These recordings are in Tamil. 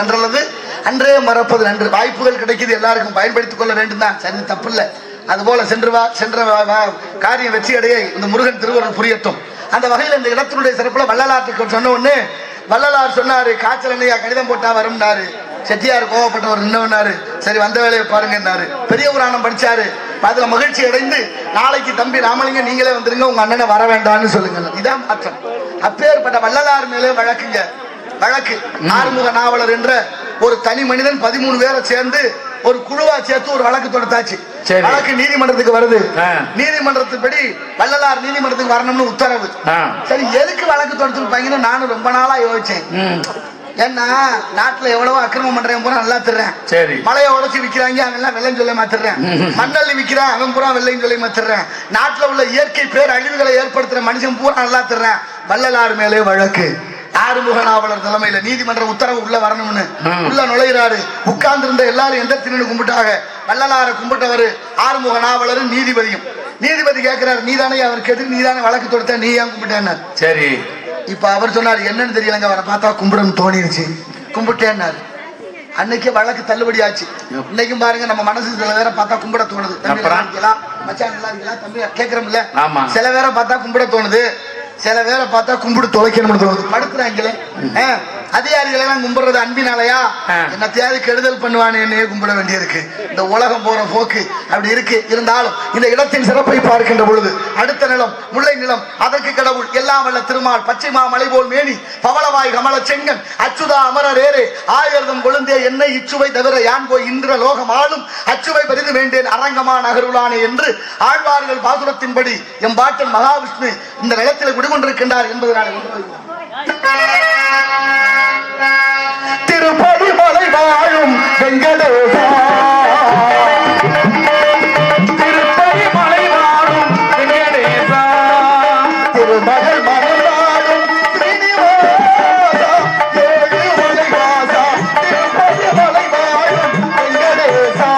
நன்றல்லது, அன்றே மறப்பது நன்று. வாய்ப்புகள் கிடைக்குது, எல்லாருக்கும் பயன்படுத்திக் கொள்ள வேண்டும் தான், சரி தப்பு இல்லை. அதுபோல சென்ற காரியம் வெற்றி அடைய இந்த முருகன் திருவருள் புரியட்டும். அந்த வகையில் இந்த இடத்தினுடைய சிறப்புல வள்ளலாற்றுக்கு சொன்ன ஒண்ணு, வள்ளலார் சொன்னாரு, காய்ச்சல் என்னையா கடிதம் போட்டா வரும்னாரு. செட்டியார் கோவப்பட்டவர் நின்னவனாரு, சரி வந்த வேலையை பாருங்கன்னாரு. பெரிய புராணம் படிச்சாரு, அதுல மகிழ்ச்சி அடைந்து நாளைக்கு தம்பி ராமலிங்க நீங்களே வந்துருங்க, உங்க அண்ணனை வர வேண்டாம்னு சொல்லுங்க. இதான் மாற்றம். அப்பேற்பட்ட வள்ளலார் மேலே வழக்குங்க, வழக்கு. ஆறுமுக நாவலர் என்ற ஒரு தனி மனிதன் 13 பேரை சேர்ந்து ஒரு குழுவா சேர்த்து ஒரு வழக்கு தொடுத்தாச்சு. வழக்கு நீதிமன்றத்துக்கு வருது. நீதிமன்றத்துப்படி வள்ளலார் நீதிமன்றத்துக்கு வரணும்னு உத்தரவு. சரி, எதுக்கு வழக்கு தொடுத்துருப்பாங்கன்னு நானும் ரொம்ப நாளா யோசிச்சேன். ஏன்னா நாட்டுல எவ்வளவோ அக்கிரமம் பண்றேன் பூரா நல்லா தர்றேன், மலையை உடச்சி விக்கிறாங்க அவன் வெள்ளைன்னு சொல்லி மாத்திடுறேன், மண்ணள்ளி விக்கிறான் அவன் பூரா வெள்ளைன்னு சொல்லி மாத்திடுறேன், நாட்டுல உள்ள இயற்கை பேர் அழிவுகளை ஏற்படுத்துற மனுஷன் பூரா நல்லா தர்றேன். வள்ளலார் மேலே வழக்கு. ஆறுமுக நாவலர் தலைமையில நீதிமன்ற உத்தரவு உள்ள வரணும்னு உள்ள நுழைகிறாரு. உட்கார்ந்து இருந்த எல்லாரும் எந்த தின்னு கும்பிட்டாக. வள்ளலாரை கும்பிட்டவரு ஆறுமுக நாவலரும் நீதிபதியும். நீதிபதி கேட்கிறாரு, நீதானே அவருக்கு எதிர்த்து நீதானே வழக்கு தொடுத்த, நீ ஏன் கும்பிட்டேன்னு. சரி, இப்ப அவர் சொன்னார், என்னன்னு தெரியலங்க, அவரை பார்த்தா கும்பிடன்னு தோணிருச்சு, கும்பிட்டேன்னாரு. அன்னைக்கே வழக்கு தள்ளுபடி ஆச்சு. இன்னைக்கும் பாருங்க, நம்ம மனசு சில பேரை பார்த்தா கும்பிட தோணுது. மச்சான் நல்லா இருக்கலாம் தம்பி கேட்கிறோம்ல, சில பேரை பார்த்தா கும்பிட தோணுது, சில பேரை பார்த்தா கும்பிடு தொலைக்கணும்னு தோணுது. படுத்துறாங்களே அதிகாரிகளை எல்லாம் கும்பிடுறது அன்பினாலையா, என்ன தேவை கெடுதல் பண்ணுவானே கும்பிட வேண்டியிருக்கு. இந்த உலகம் போற போக்கு அப்படி இருக்கு. இருந்தாலும் இந்த இடத்தின் சிறப்பை பார்க்கின்ற பொழுது அடுத்த நிலம் முல்லை நிலம், அதற்கு கடவுள் எல்லாம் வல்ல திருமால், பச்சைமா மலை போல் மேனி, பவளவாய் கமல செங்கன், அச்சுதா அமரர் ஏரே, ஆயிரதம் கொழுந்தே என்னை இச்சுவை தவிர யான் போய் இந்திர லோகம் ஆளும் அச்சுவை பரிது வேண்டேன் அரங்கமா நகருளானே என்று ஆழ்வார்கள் பாசுரத்தின்படி எம் பாட்டன் மகாவிஷ்ணு இந்த நிலத்தில் குடிகொண்டிருக்கின்றார் என்பதனால் திருப்பதி மலை வாழும் வெங்கடேசா, திருப்பதி மலை வாழும் வெங்கடேசா, திருமகள் மலை வாழும் ஸ்ரீனிவாசா, ஏழு மலை வாசா, திருப்பதி மலை வாழும் வெங்கடேசா.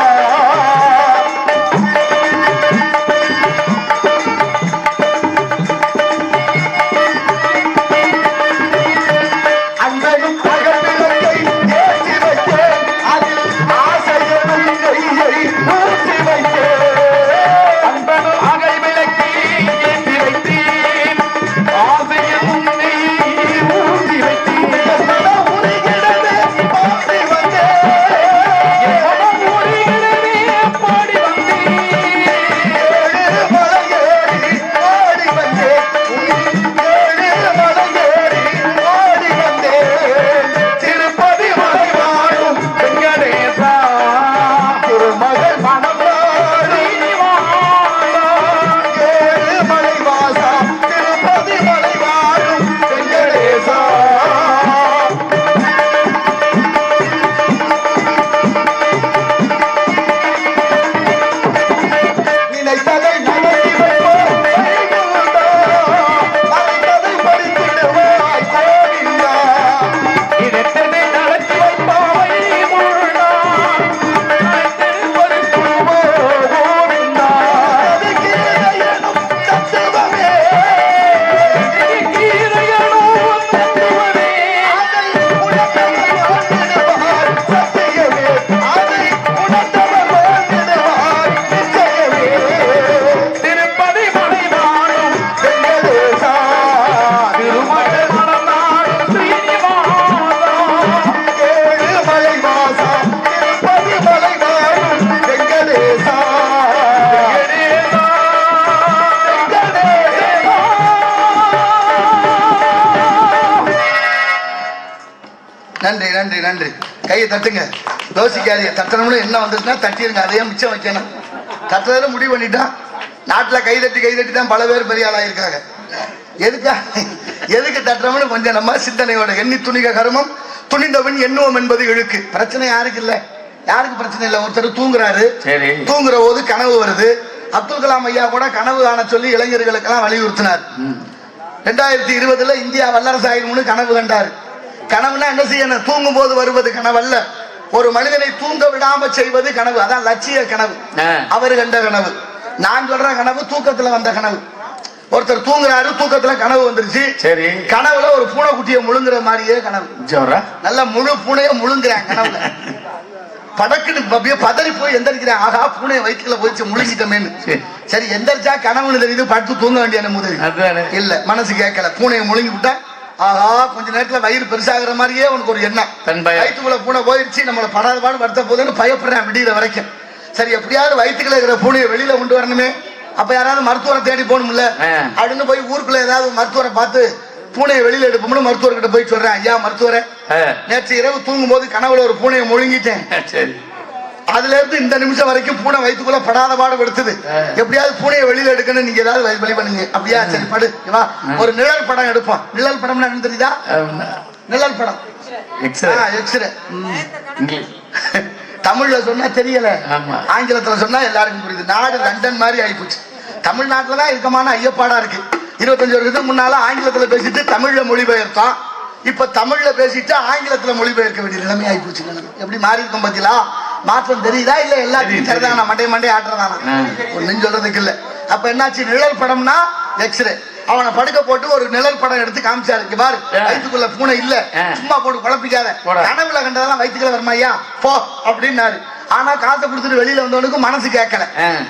நன்றி நன்றி நன்றி. கையை தட்டுங்க, யோசிக்காதீங்க. தட்டணும்னு என்ன வந்துருச்சுன்னா தட்டிருங்க, அதையும் மிச்சம் வைக்கணும். தட்டுறதுல முடிவு பண்ணிட்டான். நாட்டில் கை தட்டி தான் பல பேர் பெரிய ஆளாயிருக்காங்க. எதுக்கு தட்டுறோம்னு கொஞ்சம் நம்ம சிந்தனையோட எண்ணி துணிக கருமம் துணிந்தவன் எண்ணுவோம் என்பது இழுக்கு. பிரச்சனை யாருக்கு இல்லை, யாருக்கு பிரச்சனை இல்லை. ஒருத்தர் தூங்குறாரு, தூங்குற போது கனவு வருது. அப்துல் கலாம் ஐயா கூட கனவு காண சொல்லி இளைஞர்களுக்கெல்லாம் வலியுறுத்தினார். 2020 இந்தியா வல்லரசு ஆயிடும்னு கனவு கண்டாரு. கனவுனா என்ன செய்யணும்? தூங்கும் போது வருவது கனவல்ல, ஒரு மனிதனை தூங்க விடாம செய்வது கனவு. அதான் லட்சிய கனவு. அவர் கண்ட கனவு. நான் சொல்ற கனவு தூக்கத்துல வந்த கனவு. ஒருத்தர் தூங்குறாரு, தூக்கத்துல கனவு வந்துருச்சு. சரி, கனவுல ஒரு பூனைக்குட்டியை முழுங்குற மாதிரியே கனவு. நல்லா முழு பூனைய முழுங்குறேன் கனவுல. படக்குன்னு பதறி போய் எந்திரிக்கிறேன். ஆகா, பூனைய வயிற்றுல போயிடுச்சு, முழுங்கிட்டமேன்னு. சரி, எந்திரிச்சா கனவுன்னு தெரியுது, படுத்து தூங்க வேண்டிய முதல் இல்ல, மனசு கேட்கல. பூனையை முழுங்கி விட்டா ஆஹா, கொஞ்ச நேரத்துல வயிறு பெருசாகிற மாதிரியே உனக்கு ஒரு எண்ணம். வயிற்றுக்குள்ள பூனை போயிடுச்சு, நம்மள படாத பாடு படுத்த போதுன்னு பயப்படுறேன் விடிகிற வரைக்கும். சரி, எப்படியாவது வயிற்றுக்குள்ள இருக்கிற பூனையை வெளியில கொண்டு வரணுமே. அப்ப யாராவது மருத்துவரை தேடி போகணும்ல அப்படின்னு போய் ஊருக்குள்ள ஏதாவது மருத்துவரை பார்த்து பூனையை வெளியில எடுப்போம்னு மருத்துவர்கிட்ட போய் சொல்றேன். ஐயா மருத்துவரை, நேற்று இரவு தூங்கும் போது கனவுல ஒரு பூனையை முழுங்கிட்டேன். அதுல இருந்து இந்த நிமிஷம் வரைக்கும் பூனை வயிற்றுக்குள்ள படாத பாடு படுத்துது. எப்படியாவது பூனையை வெளியில எடுக்கணும், நீங்க ஏதாவது வழி பண்ணுங்க. அப்படியா, சரி படு, ஒரு நிழல் படம் எடுப்போம். நிழல் படம்னா என்ன தெரியுதா? நிழல் படம் எக்ஸ்ரே. தமிழ்ல சொன்னா தெரியல, ஆங்கிலத்துல சொன்னா எல்லாருக்கும் புரியுது. நாடு லண்டன் மாதிரி ஆயிப்போச்சு. தமிழ்நாட்டுலதான் இருக்கமான ஐயப்பாடா இருக்கு. 25 வருஷத்துக்கு முன்னால ஆங்கிலத்துல பேசிட்டு தமிழ்ல மொழிபெயர்த்தான். இப்ப தமிழ்ல பேசிட்டு ஆங்கிலத்துல மொழிபெயர்க்க வேண்டிய நிலைமை ஆயிப்போச்சு. எப்படி மாறி இருக்கும் பாத்தீங்களா? மாற்றம் தெரியுதா? இல்ல எல்லாத்தையும் சரிதானா? மண்டே ஆட்டுறதானா? ஒன்னும் சொல்றதுக்கு இல்ல. அப்ப என்னாச்சு, நிழல் படம்னா எக்ஸ்ரே. அவனை படுக்க போட்டு ஒரு நிழல் படம் எடுத்து காமிச்சாரு. பாரு, வயிற்றுக்குள்ள பூனை இல்ல, சும்மா போட்டு குழப்பிக்காத, கனவுல கண்டதெல்லாம் வயிற்றுக்குள்ள வருமாய்யா போ அப்படின்னாரு. ஆனா காசை கொடுத்துட்டு வெளியில வந்தவனுக்கு மனசு கேட்கல.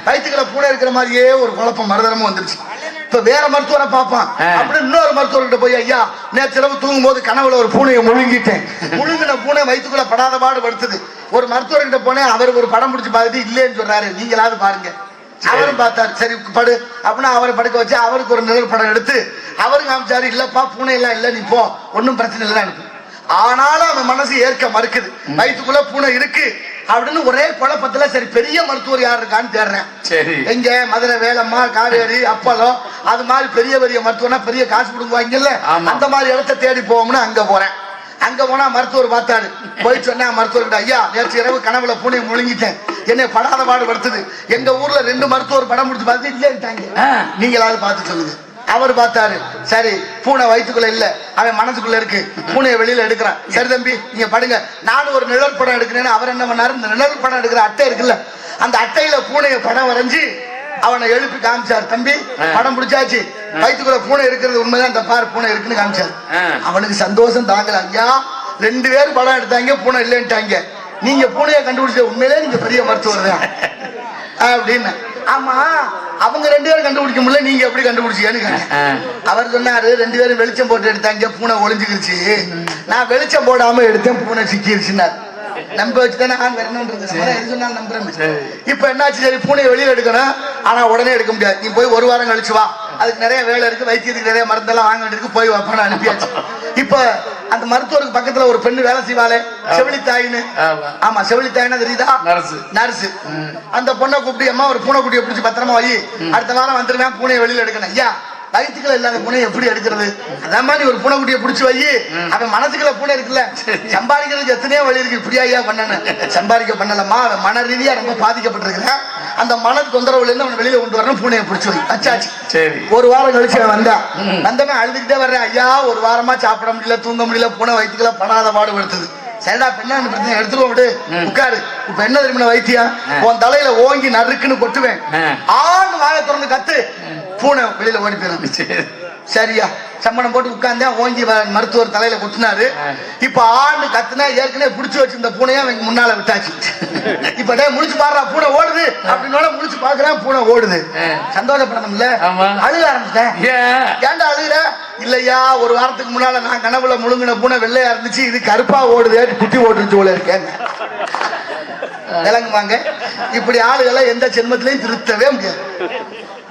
வயிற்றுக்குள்ள பூனை இருக்கிற மாதிரியே ஒரு குழப்பம் மறுதரமும் வந்துருச்சு. இப்ப வேற மருத்துவரை பார்ப்பான். அப்படின்னு இன்னொரு மருத்துவர்கிட்ட போய், ஐயா நேற்றிரவு தூங்கும் போது கனவுல ஒரு பூனையை முழுங்கிட்டேன், முழுங்கின பூனை வயிற்றுக்குள்ள படாத பாடு படுத்துது. ஒரு மருத்துவர்கிட்ட போனேன், அவர் ஒரு படம் பிடிச்சு பார்த்துட்டு இல்லேன்னு சொல்றாரு, நீங்களாவது பாருங்க. அவரும் பார்த்தாரு. சரி படு அப்படின்னா அவரை படுக்க வச்சு அவருக்கு ஒரு நிழல் படம் எடுத்து அவரும் காமிச்சாரு. இல்லப்பா, பூனை எல்லாம் இல்ல, நீ போ, ஒன்னும் பிரச்சனை இல்லை அனுப்பு. ஆனாலும் அவன் மனசு ஏற்க மறுக்குது. வயிற்றுக்குள்ள பூனை இருக்கு அப்படின்னு ஒரே குழப்பத்துல சரி பெரிய மருத்துவர் யார் இருக்கான்னு தேடுறேன். எங்க மதுரை, வேலம்மா, காவேரி, அப்பளோ, அது மாதிரி பெரிய பெரிய மருத்துவனா பெரிய காசு கொடுக்குவாங்கல்ல, அந்த மாதிரி இடத்த தேடி போவோம்னு அங்க போறேன். அங்க போனா மருத்துவர் பார்த்தாரு. போய் சொன்னா மருத்துவர்கிட்ட, ஐயா நேற்று இரவு கனவுல பூனையை முழுங்கிட்டேன், என்னை படாத பாடு படுத்துது. எங்க ஊர்ல 2 மருத்துவர் படம் முடிச்சு பார்த்து இல்லைன்ட்டாங்க, நீங்களாவது பார்த்து சொல்லுங்க. அவர் பார்த்தாரு. சரி, பூனை வயிற்றுக்குள்ள இல்ல, அவன் மனசுக்குள்ள இருக்கு, பூனையை வெளியில எடுக்கிறான். சரி தம்பி, நீங்க படுங்க, நானும் ஒரு நிழல் படம் எடுக்கிறேன்னு அவர் என்ன பண்ணாரு, இந்த நிழல் படம் எடுக்கிற அட்டை இருக்குல்ல, அந்த அட்டையில பூனையை படம் வரைஞ்சி அவனை எழுப்பி காமிச்சார். தம்பி படம் பிடிச்சாச்சு, வயிற்றுக்குள்ள பூனை இருக்கிறது உண்மைதான், இந்த பாரு பூனை இருக்குன்னு காமிச்சாரு. அவனுக்கு சந்தோஷம் தாங்கல. ஐயா 2 பேரும் படம் எடுத்தாங்க, பூனை இல்லைன்ட்டாங்க, நீங்க பூனையை கண்டுபிடிச்ச உண்மையிலே நீங்க பெரிய மருத்துவர் தான் அப்படின்னு. ஆமா, அவங்க 2 பேரும் கண்டுபிடிக்க முடியல, நீங்க எப்படி கண்டுபிடிச்சீங்கன்னு அவர் சொன்னாரு. 2 பேரும் வெளிச்சம் போட்டு எடுத்தாங்க, பூனை ஒளிஞ்சுக்கிருச்சு. நான் வெளிச்சம் போடாம எடுத்தேன், பூனை சிக்கிருச்சுன்னாரு. நம்ப வச்சுதானே சொன்னாலும் நம்புறேன். இப்ப என்னாச்சு, சரி பூனையை வெளியில எடுக்கணும், ஆனா உடனே எடுக்க முடியாது, நீ போய் 1 வாரம் கழிச்சு வா, அதுக்கு நிறைய வேலை இருக்கு, வைத்தியத்துக்கு நிறைய மருந்தெல்லாம் வாங்க வேண்டியிருக்கு, போய் வைப்பான அனுப்பியாச்சு. இப்ப அந்த மருத்துவருக்கு பக்கத்துல ஒரு பெண்ணு வேலை செய்வாளே, செவிலித்தாயின்னு. ஆமா, செவிலித்தாயின்னா தெரியுதா? நர்ஸ். அந்த பொண்ணை கூப்பிட்டு, அம்மா ஒரு பூனைக்குட்டியை பிடிச்சி பத்திரமா வை, அடுத்த வாரம் வந்துருவேன், பூனையை வெளியில எடுக்கணும். ஐயா வயிற்றுக்குள்ள இல்லாத பூனை எப்படி எடுக்கிறது? அதான் மாதிரி ஒரு பூனைக்குட்டியை பிடிச்சி வை, அவன் மனசுக்குள்ள பூனை இருக்குல்ல, சம்பாதிக்கிறதுக்கு எத்தனையோ வழி இருக்கு, இப்படியா ஐயா பண்ணணும். சம்பாதிக்க பண்ணலமா, அவன் மன ரீதியா ரொம்ப பாதிக்கப்பட்டிருக்கிறேன், அந்த மன தொந்தரவுல இருந்து அவன் வெளியில கொண்டு வரணும், பூனையை பிடிச்சி வை. அச்சாச்சு. 1 வாரம் கழிச்சு அவன் வந்தவன் அழுதுகிட்டே வர்றேன். ஐயா 1 வாரமா சாப்பிட முடியல, தூங்க முடியல, பூனை வயிற்றுக்குள்ள படாத பாடு படுத்துது. சரிடா, பெண்ணா பிரச்சனை எடுத்துருவோம், விடு, உட்காரு. இப்ப என்ன தெரியுமா வைத்தியம், உன் தலையில ஓங்கி நறுக்குன்னு கொட்டுவேன், ஆண் வாயை திறந்து கத்து, பூனை வெளியில ஓடி போயிடும். சரியா, சம்மணம் போட்டு உட்கார்ந்தேன், ஓங்கி மருத்துவர் தலையில கொட்டினாரு. இப்ப ஆண்டு கத்துனா ஏற்கனவே பிடிச்சு வச்சிருந்த பூனையா அவங்க முன்னால விட்டாச்சு. இப்ப முடிச்சு பாடுறா, பூனை ஓடுது அப்படின்னு முடிச்சு பாக்குறேன், பூனை ஓடுது. சந்தோஷப்படணும்ல, அழுக ஆரம்பிச்சிட்டேன். ஏன்டா அழுகுற? இல்லையா, 1 வாரத்துக்கு முன்னால நான் கனவுல முழுங்கின பூனை வெள்ளையா இருந்துச்சு, இது கருப்பா ஓடுது, குட்டி ஓட்டுச்சு போல இருக்கேன். விளங்குவாங்க. இப்படி ஆளுகளை எந்த ஜென்மத்திலையும் திருத்தவே முடியாது.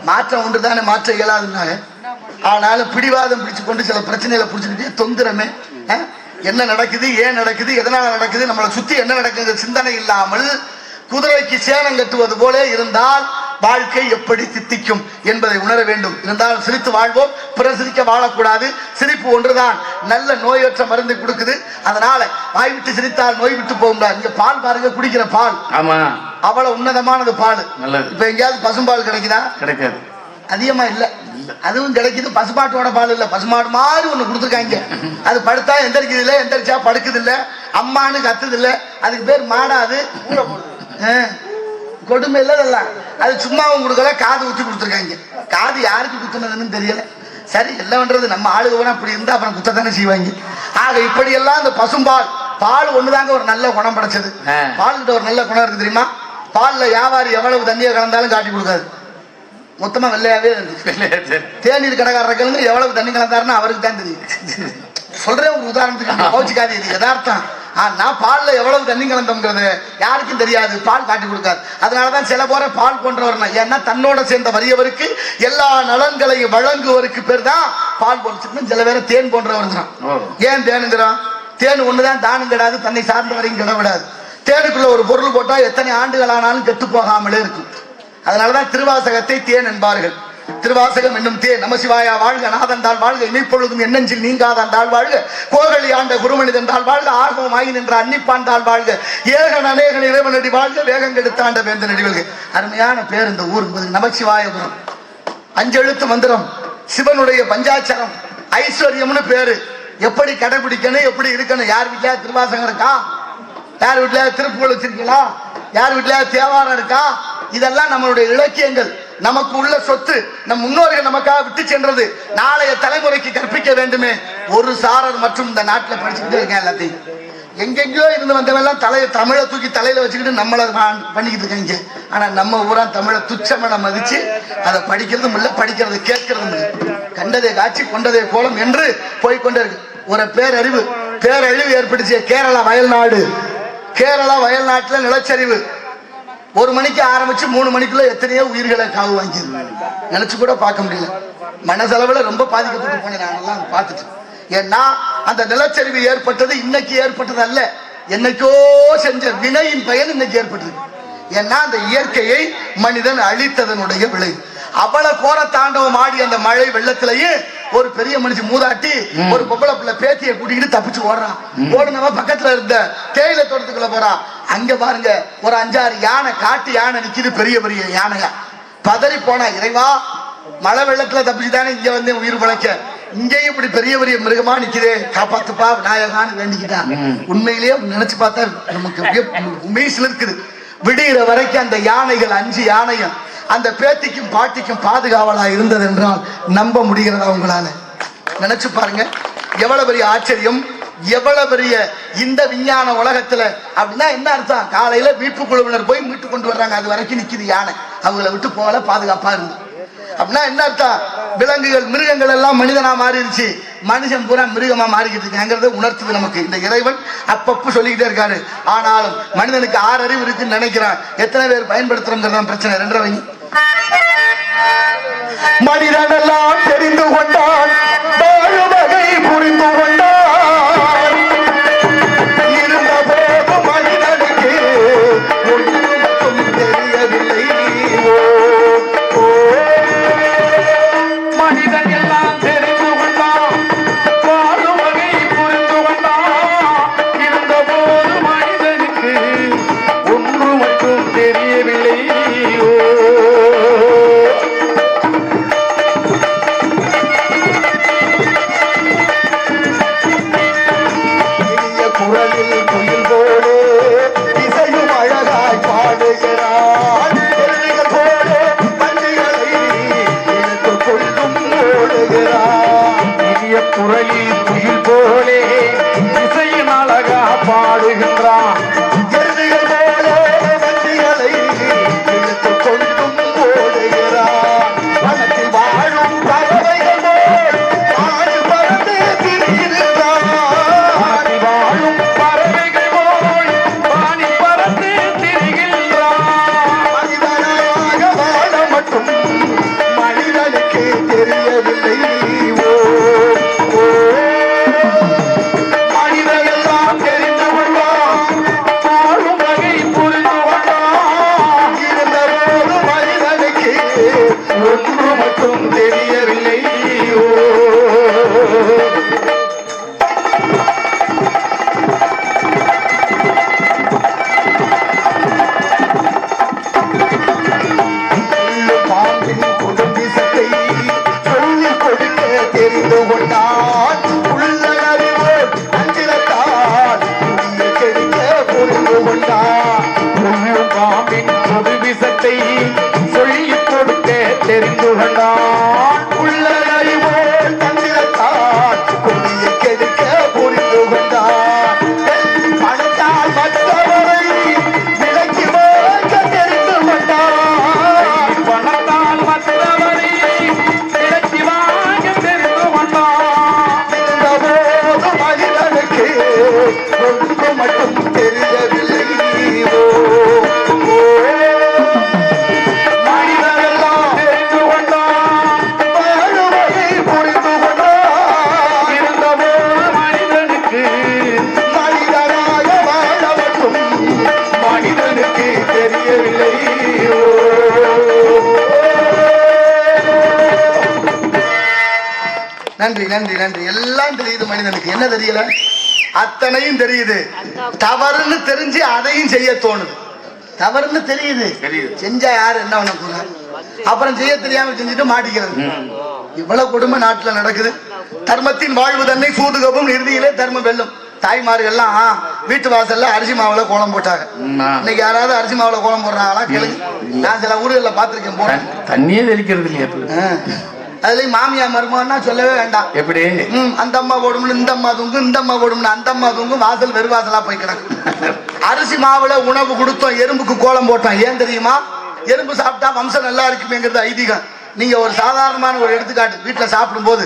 மாற்றம் ஒன்று தானே, மாற்ற இயலாதுனால. ஆனாலும் பிடிவாதம் பிடிச்சு கொண்டு சில பிரச்சனைகளை பிடிச்சுக்கிட்டே தொங்குறமே. என்ன நடக்குது, ஏன் நடக்குது, எதனால நடக்குது, நம்மளை சுத்தி என்ன நடக்குது சிந்தனை இல்லாமல் குதிரைக்கு சேனம் கட்டுவது போல இருந்தால் வாழ்க்கை எப்படி தித்திக்கும் என்பதை உணர வேண்டும். இருந்தால் சிரித்து வாழ்வோம், பிற சிரிக்க வாழக்கூடாது. சிரிப்பு ஒன்றுதான் நல்ல நோயற்ற மருந்து கொடுக்குது. அதனால வாய் விட்டு சிரித்தால் நோய் விட்டு போகும்டா. நீங்க பால் பாருங்க, குடிக்கிற பால் அவ்வளவு உன்னதமானது பால். இப்ப எங்கேயாவது பசும்பால் கிடைக்குதா? கிடைக்காது, அதிகமா இல்ல. அதுவும் கிடைக்குது, பசுமாட்டோட பால் இல்ல, பசுமாடு மாதிரி ஒண்ணு கொடுத்துருக்காங்க. அது படுத்தா எந்திரிக்குது இல்ல, எந்திரிச்சா படுக்குது இல்ல, அம்மானு கத்துது இல்ல, அதுக்கு பேர் மாடாது. கொடுமை இல்ல அதெல்லாம். அது சும்மாவும் கொடுக்கல, காது ஊற்றி கொடுத்துருக்காங்க. காது யாருக்கு குத்துனதுன்னு தெரியல. சரி எல்லாம் பண்றது, நம்ம ஆளுகனா அப்படி இருந்தா அப்புறம் குத்தத்தானே செய்வாங்க. ஆக இப்படி எல்லாம் இந்த பசும்பால், பால் ஒண்ணுதாங்க ஒரு நல்ல குணம் படைச்சது. பால்கிட்ட ஒரு நல்ல குணம் இருக்கு தெரியுமா? பால்ல வியாபாரி எவ்வளவு தண்ணியை கலந்தாலும் காட்டி கொடுக்காது, மொத்தமா வெள்ளையாவே இருக்கு. தேநீர் கடைக்காரர்களுக்கு எவ்வளவு தண்ணி கலந்தாருன்னு அவருக்கு தான் தெரியும். சொல்றேன் ஒரு உதாரணத்துக்கு, கோச்சிக்காது, இது யதார்த்தம். நான் பால்ல எவ்வளவு தண்ணி கலந்தோம்ங்கிறது யாருக்கும் தெரியாது, பால் காட்டி கொடுக்காது. அதனாலதான் சில போற பால் போன்றவர், ஏன்னா தன்னோட சேர்ந்த வறியவருக்கு எல்லா நலன்களையும் வழங்குவருக்கு பேர் தான் பால் போன்ற. சில பேரை தேன் போன்றவர் தான். ஏன் தேனுங்கிறோம்? தேன் ஒண்ணுதான் தானும் கிடாது, தன்னை சார்ந்த வரையும் கிட விடாது. தேனுக்குள்ள ஒரு பொருள் போட்டா எத்தனை ஆண்டுகள் ஆனாலும் கெட்டு போகாமலே இருக்கும். அதனாலதான் திருவாசகத்தை தேன் என்பார்கள். திருவாசகம் என்னும் தேன். நமசிவாயா வாழ்க, நாதந்தாள் வாழ்க, இமைப்பொழுதும் எண்ணஞ்சில் நீங்காதாள் வாழ்க, கோகலி ஆண்ட குருமனிதந்தாள் வாழ்க, ஆர்வம் ஆகி நின்ற அன்னிப்பாண்டாள் வாழ்க, ஏகன் அநேகன் இறைவனடி வாழ்க, வேகம் கெடுத்தாண்ட வேந்த நடிவல்க. அருமையான பேர் இந்த ஊர். நமசிவாயபுரம் 5 எழுத்து மந்திரம், சிவனுடைய பஞ்சாட்சரம், ஐஸ்வர்யம்னு பேரு. எப்படி கடைபிடிக்கணும், எப்படி இருக்கணும்? யார் வீட்லயா திருவாசகம் இருக்கா? யார் வீட்லயா திருப்புகழ் வச்சிருக்கீங்களா? யார் வீட்லயா தேவாரம் இருக்கா? இதெல்லாம் நம்மளுடைய இலக்கியங்கள், நமக்கு உள்ள சொத்து, நம் முன்னோர்கள் நமக்காக விட்டு சென்றது. நாளைய தலைமுறைக்கு கற்பிக்க வேண்டுமே. ஒரு சாரர் மற்றும் இந்த நாட்டில் படிச்சுக்கிட்டே இருக்கேன். எல்லாத்தையும் எங்கெங்கயோ இருந்து வந்தவெல்லாம் தமிழை தூக்கி தலையில வச்சுக்கிட்டு நம்மளை பண்ணிக்கிட்டு இருக்காங்க. ஆனா நம்ம ஊரா தமிழை துச்சமன மதிச்சு அதை படிக்கிறதும் இல்லை, படிக்கிறது கேட்கறதும் இல்லை. கண்டதே காட்சி கொண்டதே கோலம் என்று போய்கொண்டே இருக்கு. ஒரு பேரழிவு ஏற்பட்டுச்சு. கேரளா வயல்நாடு, கேரளா வயல்நாட்டுல நிலச்சரிவு. 1 மணிக்கு ஆரம்பிச்சு 3 மணிக்குள்ள எத்தனையோ உயிர்களை காவு வாங்கிது. நினைச்சு கூட பார்க்க முடியல. மனசளவுல ரொம்ப பாதிக்கப்பட்டு போனேன் நானெல்லாம் பார்த்துட்டு. ஏன்னா அந்த நிலச்சரிவு ஏற்பட்டது இன்னைக்கு ஏற்பட்டது அல்ல, என்னைக்கோ செஞ்ச வினையின் பயன் இன்னைக்கு ஏற்பட்டது. ஏன்னா அந்த இயற்கையை மனிதன் அழித்ததனுடைய விளைவு. அவ்வளவு கோர தாண்டவம் ஆடி அந்த மழை வெள்ளத்திலேயே ஒரு பெரிய மனுஷன் மூதாட்டி ஒரு பொம்பளை பிள்ளை பேத்தியை கூட்டிக்கிட்டு தப்பிச்சு ஓடுறான். ஓடுனவன் பக்கத்துல இருந்த தேயிலை தோட்டத்துக்குள்ள போறான். அங்க பாருங்க ஒரு 5-6 யானை, காட்டு யானை நிக்குது, பெரிய பெரிய யானையா. பதறி போனா, இறைவா மழை வெள்ளத்துல தப்பிச்சுதானே இங்க வந்து உயிர் பழைக்க, இங்கேயும் இப்படி பெரிய பெரிய மிருகமா நிக்குதே, காப்பாத்துப்பா விநாயகான்னு வேண்டிக்கிட்டான். உண்மையிலேயே நினைச்சு பார்த்தா நமக்கு உண்மையில இருக்குது. விடுகிற வரைக்கும் அந்த யானைகள் 5 யானையும் அந்த பேத்திக்கும் பாட்டிக்கும் பாதுகாவலா இருந்தது என்றால் நம்ப முடிகிறதா உங்களால? நினைச்சு பாருங்க, எவ்வளவு பெரிய ஆச்சரியம், எவ்வளவு பெரிய இந்த விஞ்ஞான உலகத்துல. அப்படின்னா என்ன அர்த்தம்? காலையில மீட்பு குழுவினர் போய் மீட்டு கொண்டு வர்றாங்க, அது வரைக்கும் நிக்குது யானை, அவங்கள விட்டு போகல, பாதுகாப்பா இருந்து. அப்படின்னா என்ன அர்த்தம்? விலங்குகள் மிருகங்கள் எல்லாம் மனிதனா மாறிடுச்சு, மனுஷன் பூரா மிருகமா மாறிக்கிட்டு இருக்காங்கிறத உணர்த்துது நமக்கு இந்த இறைவன். அப்பப்ப சொல்லிக்கிட்டே இருக்காரு. ஆனாலும் மனிதனுக்கு 6 அறிவு இருக்குன்னு நினைக்கிறான். எத்தனை பேர் பயன்படுத்துறோங்கிறதான் பிரச்சனை. 2 மனிதனெல்லாம் தெரிந்து கொண்டான், வகை புரிந்து கொண்டான், இருந்த போது மனிதனுக்கு ஒன்றும் தெரியவில்லை. மனிதன் எல்லாம் தெரிந்து கொண்டான், வாழும் வகை புரிந்து கொண்டான், இருந்த போது மனிதனுக்கு ஒன்று மட்டும் தெரியவில்லை. குரலில் குயில் போலே இசையின் அழகா பாடுகின்றான். எருதுகள் போலே வண்டிகளை இழுத்து கொண்டும் ஓடுகிறான். வனத்தில் வாழும் பறவைகள் போல் ஆடு பறந்து திரிகிறான். வாழும் பறவைகள் போல் பாணி பறந்து திரிகின்றான். மனிதனாக வாழ மட்டும் மனிதனுக்கு தெரியவில்லை. மனிதெல்லாம் தெரிந்து கொண்டான், மட்டும் தெரியவில்லை. மனிதரெல்லாம் தெரிந்து கொண்டான், வாழுவதை புரிந்து கொண்டான். இருந்தவோ மனிதனுக்கு மனிதனாக வாழ மட்டும் மனிதனுக்கு தெரியவில்லை. நன்றி நன்றி நன்றி. எல்லாம் தெரியுது மனிதனுக்கு, என்ன தெரியல? அத்தனையும் தெரியுது. தவறுன்னு தெரிஞ்சு அதையும் செய்ய தோணுது. தவறுன்னு தெரியுது, செஞ்சா யாரு என்ன பண்ண போறாரு? அப்புறம் செய்ய தெரியாம செஞ்சுட்டு மாட்டிக்கிறது. இவ்வளவு கொடுமை நாட்டுல நடக்குது. தர்மத்தின் வாழ்வு தன்னை சூதுகவும் இறுதியிலே தர்மம் வெல்லும். தாய்மார்கள்லாம் வீட்டு வாசல்ல அரிசி மாவுல கோலம் போட்டாங்க. இன்னைக்கு யாராவது அரிசி மாவுல கோலம் போடுறாங்களா கேளுங்க. நான் சில ஊர்களில் பார்த்திருக்கேன், போறேன் தண்ணியே தெளிக்கிறது இல்லையா. அதுலயும் மாமியா மருமகன்னா சொல்லவே வேண்டாம். எப்படி அந்த அம்மா போடும்னு இந்த அம்மா தூங்கும், இந்த அம்மா போடும்னு அந்த அம்மா தூங்கும். வாசல் வெறு வாசலா போய் கிடக்கும். அரிசி மாவுல உணவு கொடுத்தோம், எறும்புக்கு கோலம் போட்டோம். ஏன் தெரியுமா? எறும்பு சாப்பிட்டா வம்சம் நல்லா இருக்குமேங்கிறது ஐதீகம். நீங்க ஒரு சாதாரணமான ஒரு எடுத்துக்காட்டு, வீட்டுல சாப்பிடும் போது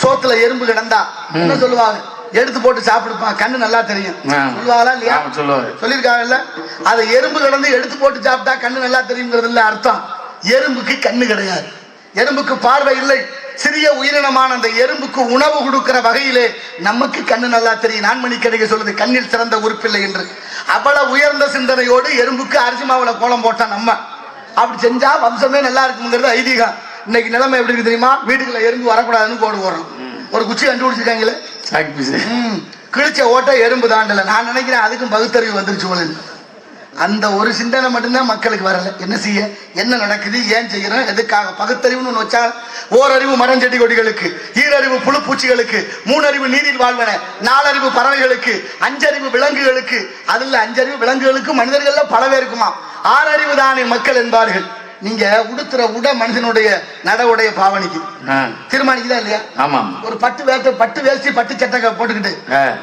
சோத்துல எறும்பு கிடந்தா என்ன சொல்லுவாங்க? எடுத்து போட்டு சாப்பிடுப்பான், கண்ணு நல்லா தெரியும் சொல்லுவாங்களா இல்லையா? சொல்லியிருக்காங்கல்ல. அதை எறும்பு கிடந்து எடுத்து போட்டு சாப்பிட்டா கண்ணு நல்லா தெரியுங்கிறது இல்ல அர்த்தம். எறும்புக்கு கண்ணு கிடையாது, எறும்புக்கு பார்வை இல்லை. சிறிய உயிரினமான அந்த எறும்புக்கு உணவு கொடுக்கிற வகையிலே நமக்கு கண்ணு நல்லா தெரியும். நான்மணி கடிகை சொல்லுது கண்ணில் சிறந்த உறுப்பில்லை என்று. அவ்வளவு உயர்ந்த சிந்தனையோடு எறும்புக்கு அரிசி மாவுல கோலம் போட்டா நம்ம அப்படி செஞ்சா வம்சமே நல்லா இருக்குங்கிறது ஐதீகம். இன்னைக்கு நிலைமை எப்படி இருக்கு தெரியுமா? வீட்டுக்குள்ள எறும்பு வரக்கூடாதுன்னு கோடு போடுறோம். ஒரு குச்சி கண்டுபிடிச்சிருக்காங்களே, கிழிச்ச ஓட்ட எறும்பு தாண்டல. நான் நினைக்கிறேன் அதுக்கும் பகுத்தறிவு வந்துருச்சு போல. அந்த ஒரு சிந்தனை மட்டும்தான் மக்களுக்கு வரல. என்ன செய்ய, என்ன நடக்குது, ஏன் செய்யறோம், எதுக்காக? பகுத்தறிவுன்னு வச்சா ஓரறிவு மரம் செடி கொடிகளுக்கு, ஈரறிவு புழு பூச்சிகளுக்கு, மூணறிவு நீரில் வாழ்வன, நாலறிவு பறவைகளுக்கு, அஞ்சறிவு விலங்குகளுக்கு. அதுல அஞ்சறிவு விலங்குகளுக்கு மனிதர்கள்ல பலவே இருக்குமா. ஆறறிவு தானே மக்கள் என்பார்கள். நீங்க உடுத்துற உட மனுஷனுடைய நடவுடைய பாவனைக்கு தீர்மானிக்குதா இல்லையா? ஒரு பட்டு வேஷ்டி பட்டு சட்டை போட்டுக்கிட்டு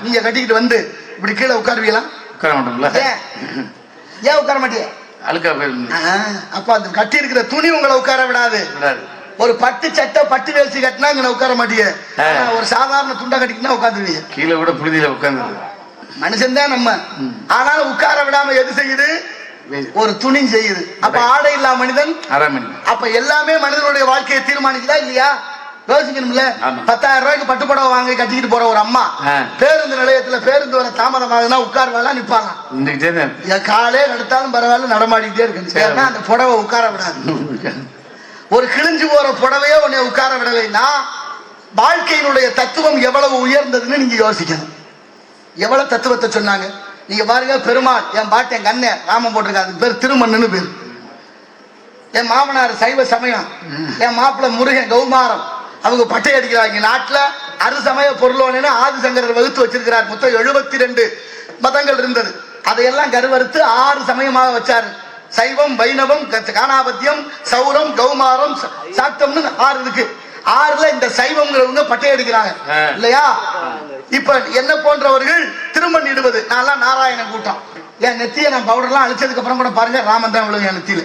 நீங்க கட்டிக்கிட்டு வந்து இப்படி கீழே உட்காருவீங்களா? உட்கார மாட்டோம்ல. ஏன் உட்கார மாட்டிய? அழுக்கா போயிருந்தேன். அப்ப அந்த கட்டி இருக்கிற துணி உங்களை உட்கார விடாது. ஒரு பட்டு சட்டை பட்டு வேஷ்டி கட்டினா இங்க உட்கார மாட்டிய. ஒரு சாதாரண துண்டை கட்டிக்கிட்டா உட்காந்துருவீங்க. கீழே கூட புழுதியில உட்கார்ந்து மனுஷன் தான் நம்ம. ஆனாலும் உட்கார விடாம எது செய்யுது? ஒரு துணி செய்யுது. அப்ப ஆடை இல்லா மனிதன். அப்ப எல்லாமே மனிதனுடைய வாழ்க்கையை தீர்மானிக்குதா இல்லையா? யோசிக்கணும்ல. 10,000 ரூபாய்க்கு பட்டுப்படவை வாங்கி கட்டிக்கிட்டு போற ஒரு அம்மா பேருந்து நிலையத்துல பேருந்து வர தாமதமாகுதுன்னா உட்கார்வாலாம் நிப்பாங்க. காலே எடுத்தாலும் பரவாயில்ல, நடமாடிக்கிட்டே இருக்கு. அந்த புடவை உட்கார விடாது. ஒரு கிழிஞ்சு போற புடவையே உன்னை உட்கார விடலைன்னா வாழ்க்கையினுடைய தத்துவம் எவ்வளவு உயர்ந்ததுன்னு நீங்க யோசிக்கணும். எவ்வளவு தத்துவத்தை சொன்னாங்க நீங்க பாருங்க. பெருமாள், என் பாட்டு என் கண்ணே ராமன் போட்டிருக்காங்க, பேர் திருமண்ணுன்னு பேரு. என் மாமனார் சைவ சமயம், என் மாப்பிள்ள முருகன் கௌமாரம். அவங்க பட்டை அடிக்கிறாங்க. நாட்டுல அறுசமய பொருளோன்னு ஆதிசங்கரர் வகுத்து வச்சிருக்கிறார். மொத்தம் 72 மதங்கள் இருந்தது. அதையெல்லாம் கருவறுத்து 6 சமயமாக வச்சாரு. சைவம், வைணவம், காணாபத்தியம், சௌரம், கௌமாரம், சாக்தம்னு 6 இருக்கு. 6ல இந்த சைவம்ங்கிறவங்க பட்டை அடிக்கிறாங்க இல்லையா? இப்ப என்ன போன்றவர்கள் திருமண் இடுவது. நான் நாராயணன் கூட்டம். என் நெத்திய நான் பவுடர்லாம் அழிச்சதுக்கு அப்புறம் கூட பாருங்க ராமன் தான் விழுங்க என் நெத்தியில.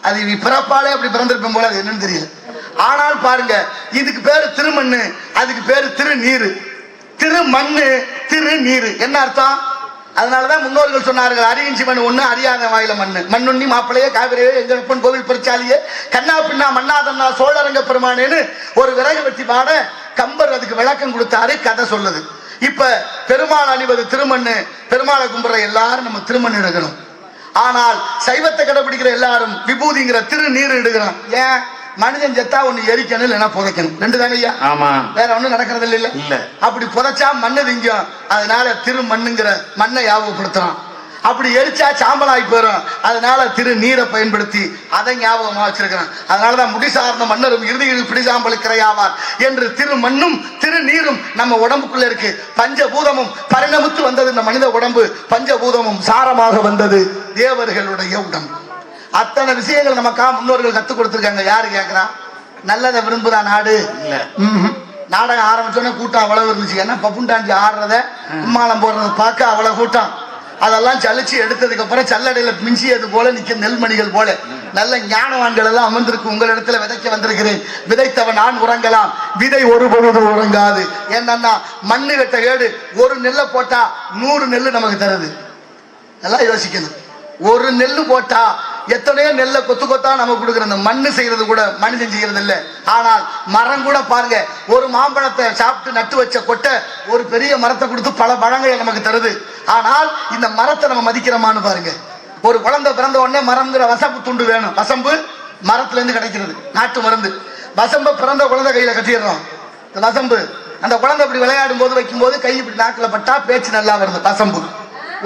அது பிறப்பாலே அப்படி பிறந்திருப்பேன் போல, அது என்னன்னு தெரியல. ஆனால் பாருங்க, இதுக்கு பேரு திருமண்ணு, அதுக்கு பேரு திருநீரு. திருமண்ணு திருநீரு என்ன அர்த்தம்? அதனாலதான் முன்னோர்கள் சொன்னார்கள், அறியின் சிவன் ஒண்ணு, அறியாத வாயில மண்ணு. மண்ணுண்ணி மாப்பிள்ளையே காவிரியே எங்கள் அப்பன் கோவில் பரிச்சாலியே கண்ணா பின்னா மன்னாதன்னா சோழரங்க பெருமானேன்னு ஒரு விறகு வெட்டி பாட கம்பர் அதுக்கு விளக்கம் கொடுத்தாரு, கதை சொல்லுது. இப்ப பெருமாள் அணிவது திருமண்ணு. பெருமாளை கும்பிடுற எல்லாரும் நம்ம திருமண் எடுக்கணும். ஆனால் சைவத்தை கடைபிடிக்கிற எல்லாரும் விபூதிங்கிற திருநீர் இடுகிறோம். ஏன்? மனிதன் செத்தா ஒண்ணு எரிக்கணும், இல்லைன்னா புதைக்கணும். 2 தாங்க ஐயா, வேற ஒண்ணும் நடக்கிறது இல்ல. அப்படி புதைச்சா மண்ணு திங்கும். அதனால திருமண்ணுங்கிற மண்ணை ஞாபகப்படுத்துறோம். அப்படி எரிச்சா சாம்பலாகி போயிடும். அதனால திருநீரை பயன்படுத்தி அதை ஞாபகமா வச்சிருக்கிறோம். அதனாலதான் முடிசார்ந்த மன்னரும் இறுதியில் பிடிசாம்பலுக்கிறையாவார் என்று திருமண்ணும் திருநீரும் நம்ம உடம்புக்குள்ள இருக்கு. பஞ்சபூதமும் பரிணமித்து வந்தது இந்த மனித உடம்பு. பஞ்சபூதமும் சாரமாக வந்தது தேவர்களுடைய உடம்பு. அத்தனை விஷயங்கள் நமக்கா முன்னோர்கள் கத்துக் கொடுத்திருக்காங்க. யாரு கேட்கிறா? நல்லதை விரும்புதா நாடு? நாடகம் ஆரம்பிச்சோன்னே கூட்டம் அவ்வளவு இருந்துச்சு. ஏன்னா பப்புண்டாஞ்சி ஆடுறத கும்மாளம் போடுறத பார்க்க அவ்வளவு கூட்டம். அதெல்லாம் சலிச்சு எடுத்ததுக்கு அப்புறம் சல்லடையில மிஞ்சியது போல நிக்க நெல்மணிகள் போல நல்ல ஞானவான்கள் எல்லாம் அமர்ந்திருக்கு உங்களிடத்துல விதைக்க வந்திருக்கிறேன். விதைத்தவன் நான் உறங்கலாம், விதை ஒருபொழுதும் உறங்காது. என்னன்னா மண்ணு கட்ட ஏடு ஒரு நெல்லை போட்டா 100 நெல்லு நமக்கு தருது. நல்லா யோசிக்கணும். ஒரு நெல்லு போட்டா எத்தனையோ நெல்லை கொத்து கொத்தா நமக்கு கொடுக்குற அந்த மண்ணு செய்யறது கூட மனுஷன் செய்யறது இல்லை. ஆனால் மரம் கூட பாருங்க, ஒரு மாம்பழத்தை சாப்பிட்டு நட்டு வச்ச கொட்டை ஒரு பெரிய மரத்தை கொடுத்து பல பழங்களை நமக்கு தருது. ஆனால் இந்த மரத்தை நம்ம மதிக்கிறோமான்னு பாருங்க. ஒரு குழந்தை பிறந்த உடனே மரம்ங்கிற வசம்பு துண்டு வேணும். வசம்பு மரத்துல இருந்து கிடைக்கிறது, நாட்டு மருந்து. வசம்பு பிறந்த குழந்தை கையில கட்டிடுறோம். இந்த வசம்பு அந்த குழந்தை இப்படி விளையாடும் போது வைக்கும் போது கை இப்படி நாக்கில் பட்டா பேச்சு நல்லா வருது, வசம்பு.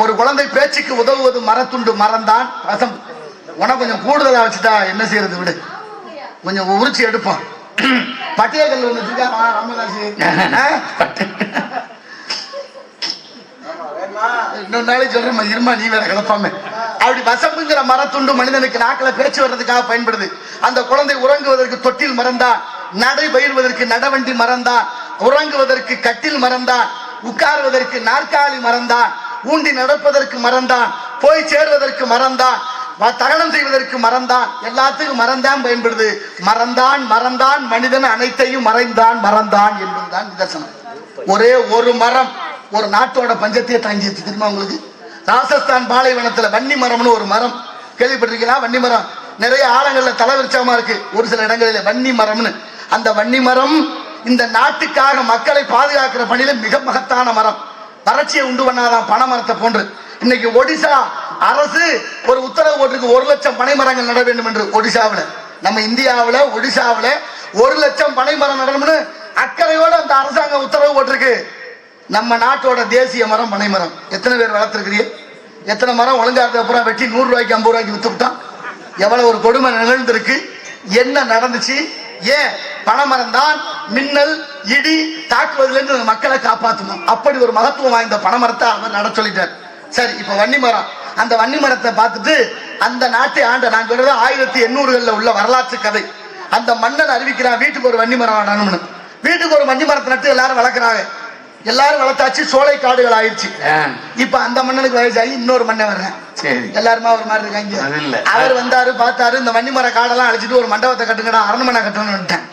ஒரு குழந்தை பேச்சுக்கு உதவுவது மரத்துண்டு, மரம்தான் வசம்பு. உனக்கு கொஞ்சம் கூடுதலா வச்சுட்டா என்ன செய்யறது, விடு, கொஞ்சம் உரிச்சு எடுப்போம். பட்டிய கல் ஒண்ணு ராமதாசி இன்னொரு நாளைக்கு சொல்றேன், இருமா நீ வேற கிளப்பாம. அப்படி வசம்புங்கிற மரத்துண்டு மனிதனுக்கு நாக்கில் பேச்சு வர்றதுக்காக பயன்படுது. அந்த குழந்தை உறங்குவதற்கு தொட்டில் மரம்தான், நடை பயிர்வதற்கு நடவண்டி மரம்தான், உறங்குவதற்கு கட்டில் மரம்தான், உட்காருவதற்கு நாற்காலி மரம்தான், ஊண்டி நடப்பதற்கு மரம்தான், போய் சேருவதற்கு மரம்தான், தகனம் செய்வதற்கு மரம்தான், எல்லாத்துக்கும் மரம்தான் பயன்படுது. மரம்தான் மரம்தான் மனிதன் அனைத்தையும் மறைந்தான் மறந்தான் என்பதுதான் நிதர்சனம். ஒரே ஒரு மரம் ஒரு நாட்டோட பஞ்சத்தையே தாங்கிடுச்சு. தெரியுமா உங்களுக்கு? ராஜஸ்தான் பாலைவனத்துல வன்னி மரம்னு ஒரு மரம் கேள்விப்பட்டிருக்கீங்களா? வன்னி மரம் நிறைய ஆழங்கள்ல தலைவிருச்சமா இருக்கு, ஒரு சில இடங்களில வன்னி மரம்னு. அந்த வன்னி மரம் இந்த நாட்டுக்காக மக்களை பாதுகாக்கிற பணியில மிக மகத்தான மரம். வறட்சியை உண்டு பண்ணாதான் பனை மரத்தை போன்று. இன்னைக்கு ஒடிசா அரசு ஒரு உத்தரவு போட்டிருக்கு, 1 லட்சம் பனை மரங்கள் நட வேண்டும் என்று. ஒடிசாவில், நம்ம இந்தியாவில் ஒடிசாவில் 1 லட்சம் பனை மரம் நடணும்னு அக்கறையோடு அந்த அரசாங்கம் உத்தரவு போட்டிருக்கு. நம்ம நாட்டோட தேசிய மரம் பனை மரம். எத்தனை பேர் வளர்த்துருக்கிறீங்க? எத்தனை மரம் ஒழுங்கா இருந்த அப்புறம் வெட்டி 100 ரூபாய்க்கு 50 ரூபாய்க்கு வித்துக்கிட்டான். எவ்வளவு ஒரு கொடுமை நிகழ்ந்திருக்கு, என்ன நடந்துச்சு? ஏன்? பனைமரம் தான் மின்னல் இடி தாக்குவதிலிருந்து மக்களை காப்பாற்றணும். அப்படி ஒரு மகத்துவம் வாய்ந்த பனைமரத்தை அவர் நட சொல்லிட்டார். சரி, இப்ப வன்னி மரம், அந்த வன்னி மரத்தை பார்த்துட்டு அந்த நாட்டை ஆண்ட, நான் சொல்றது 1800களில் உள்ள வரலாற்று கதை. அந்த மன்னன் அறிவிக்கிறான் வீட்டுக்கு ஒரு வன்னி மரம் நடணும்னு. வீட்டுக்கு ஒரு வன்னி மரத்தை நட்டு எல்லாரும் வளர்க்குறாங்க. எல்லாரும் வளர்த்தாச்சு, சோலை காடுகள் ஆயிடுச்சு. இப்ப அந்த மன்னனுக்கு வயசாகி இன்னொரு மன்னன் வர்றேன், எல்லாருமா ஒரு மாதிரி இருக்காங்க. அவர் வந்தாரு, பார்த்தாரு, இந்த வன்னி மர காடெல்லாம் அழிச்சிட்டு ஒரு மண்டபத்தை கட்டுங்கடா, அரண்மனை கட்டணும்னுட்டேன்.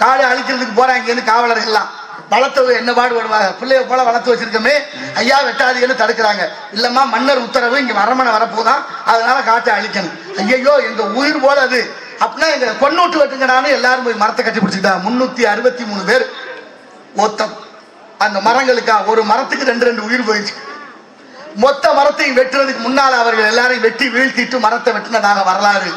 காடு அழிக்கிறதுக்கு போறாங்க இங்கேருந்து காவலர்கள் எல்லாம். வளர்த்தவங்க என்ன பாடுபடுவாங்க, பிள்ளைய போல வளர்த்து வச்சிருக்கோமே, ஐயா வெட்டாதீங்கன்னு தடுக்கிறாங்க. இல்லம்மா மன்னர் உத்தரவு, இங்க அரண்மனை வரப்போதான், அதனால காட்டை அழிக்கணும். ஐயோ எங்க உயிர் போல அது, அப்படின்னா எங்க கொன்னூட்டு வெட்டுங்கடான்னு எல்லாரும் போய் மரத்தை கட்டி பிடிச்சிக்கிட்டா. 363 பேர் மொத்தம். அந்த மரங்களுக்கா ஒரு மரத்துக்கு 2 உயிர் போயிடுச்சு. மொத்த மரத்தையும் வெட்டுறதுக்கு முன்னால அவர்கள் எல்லாரையும் வெட்டி வீழ்த்திட்டு மரத்தை வெட்டினதாக வரலாறு.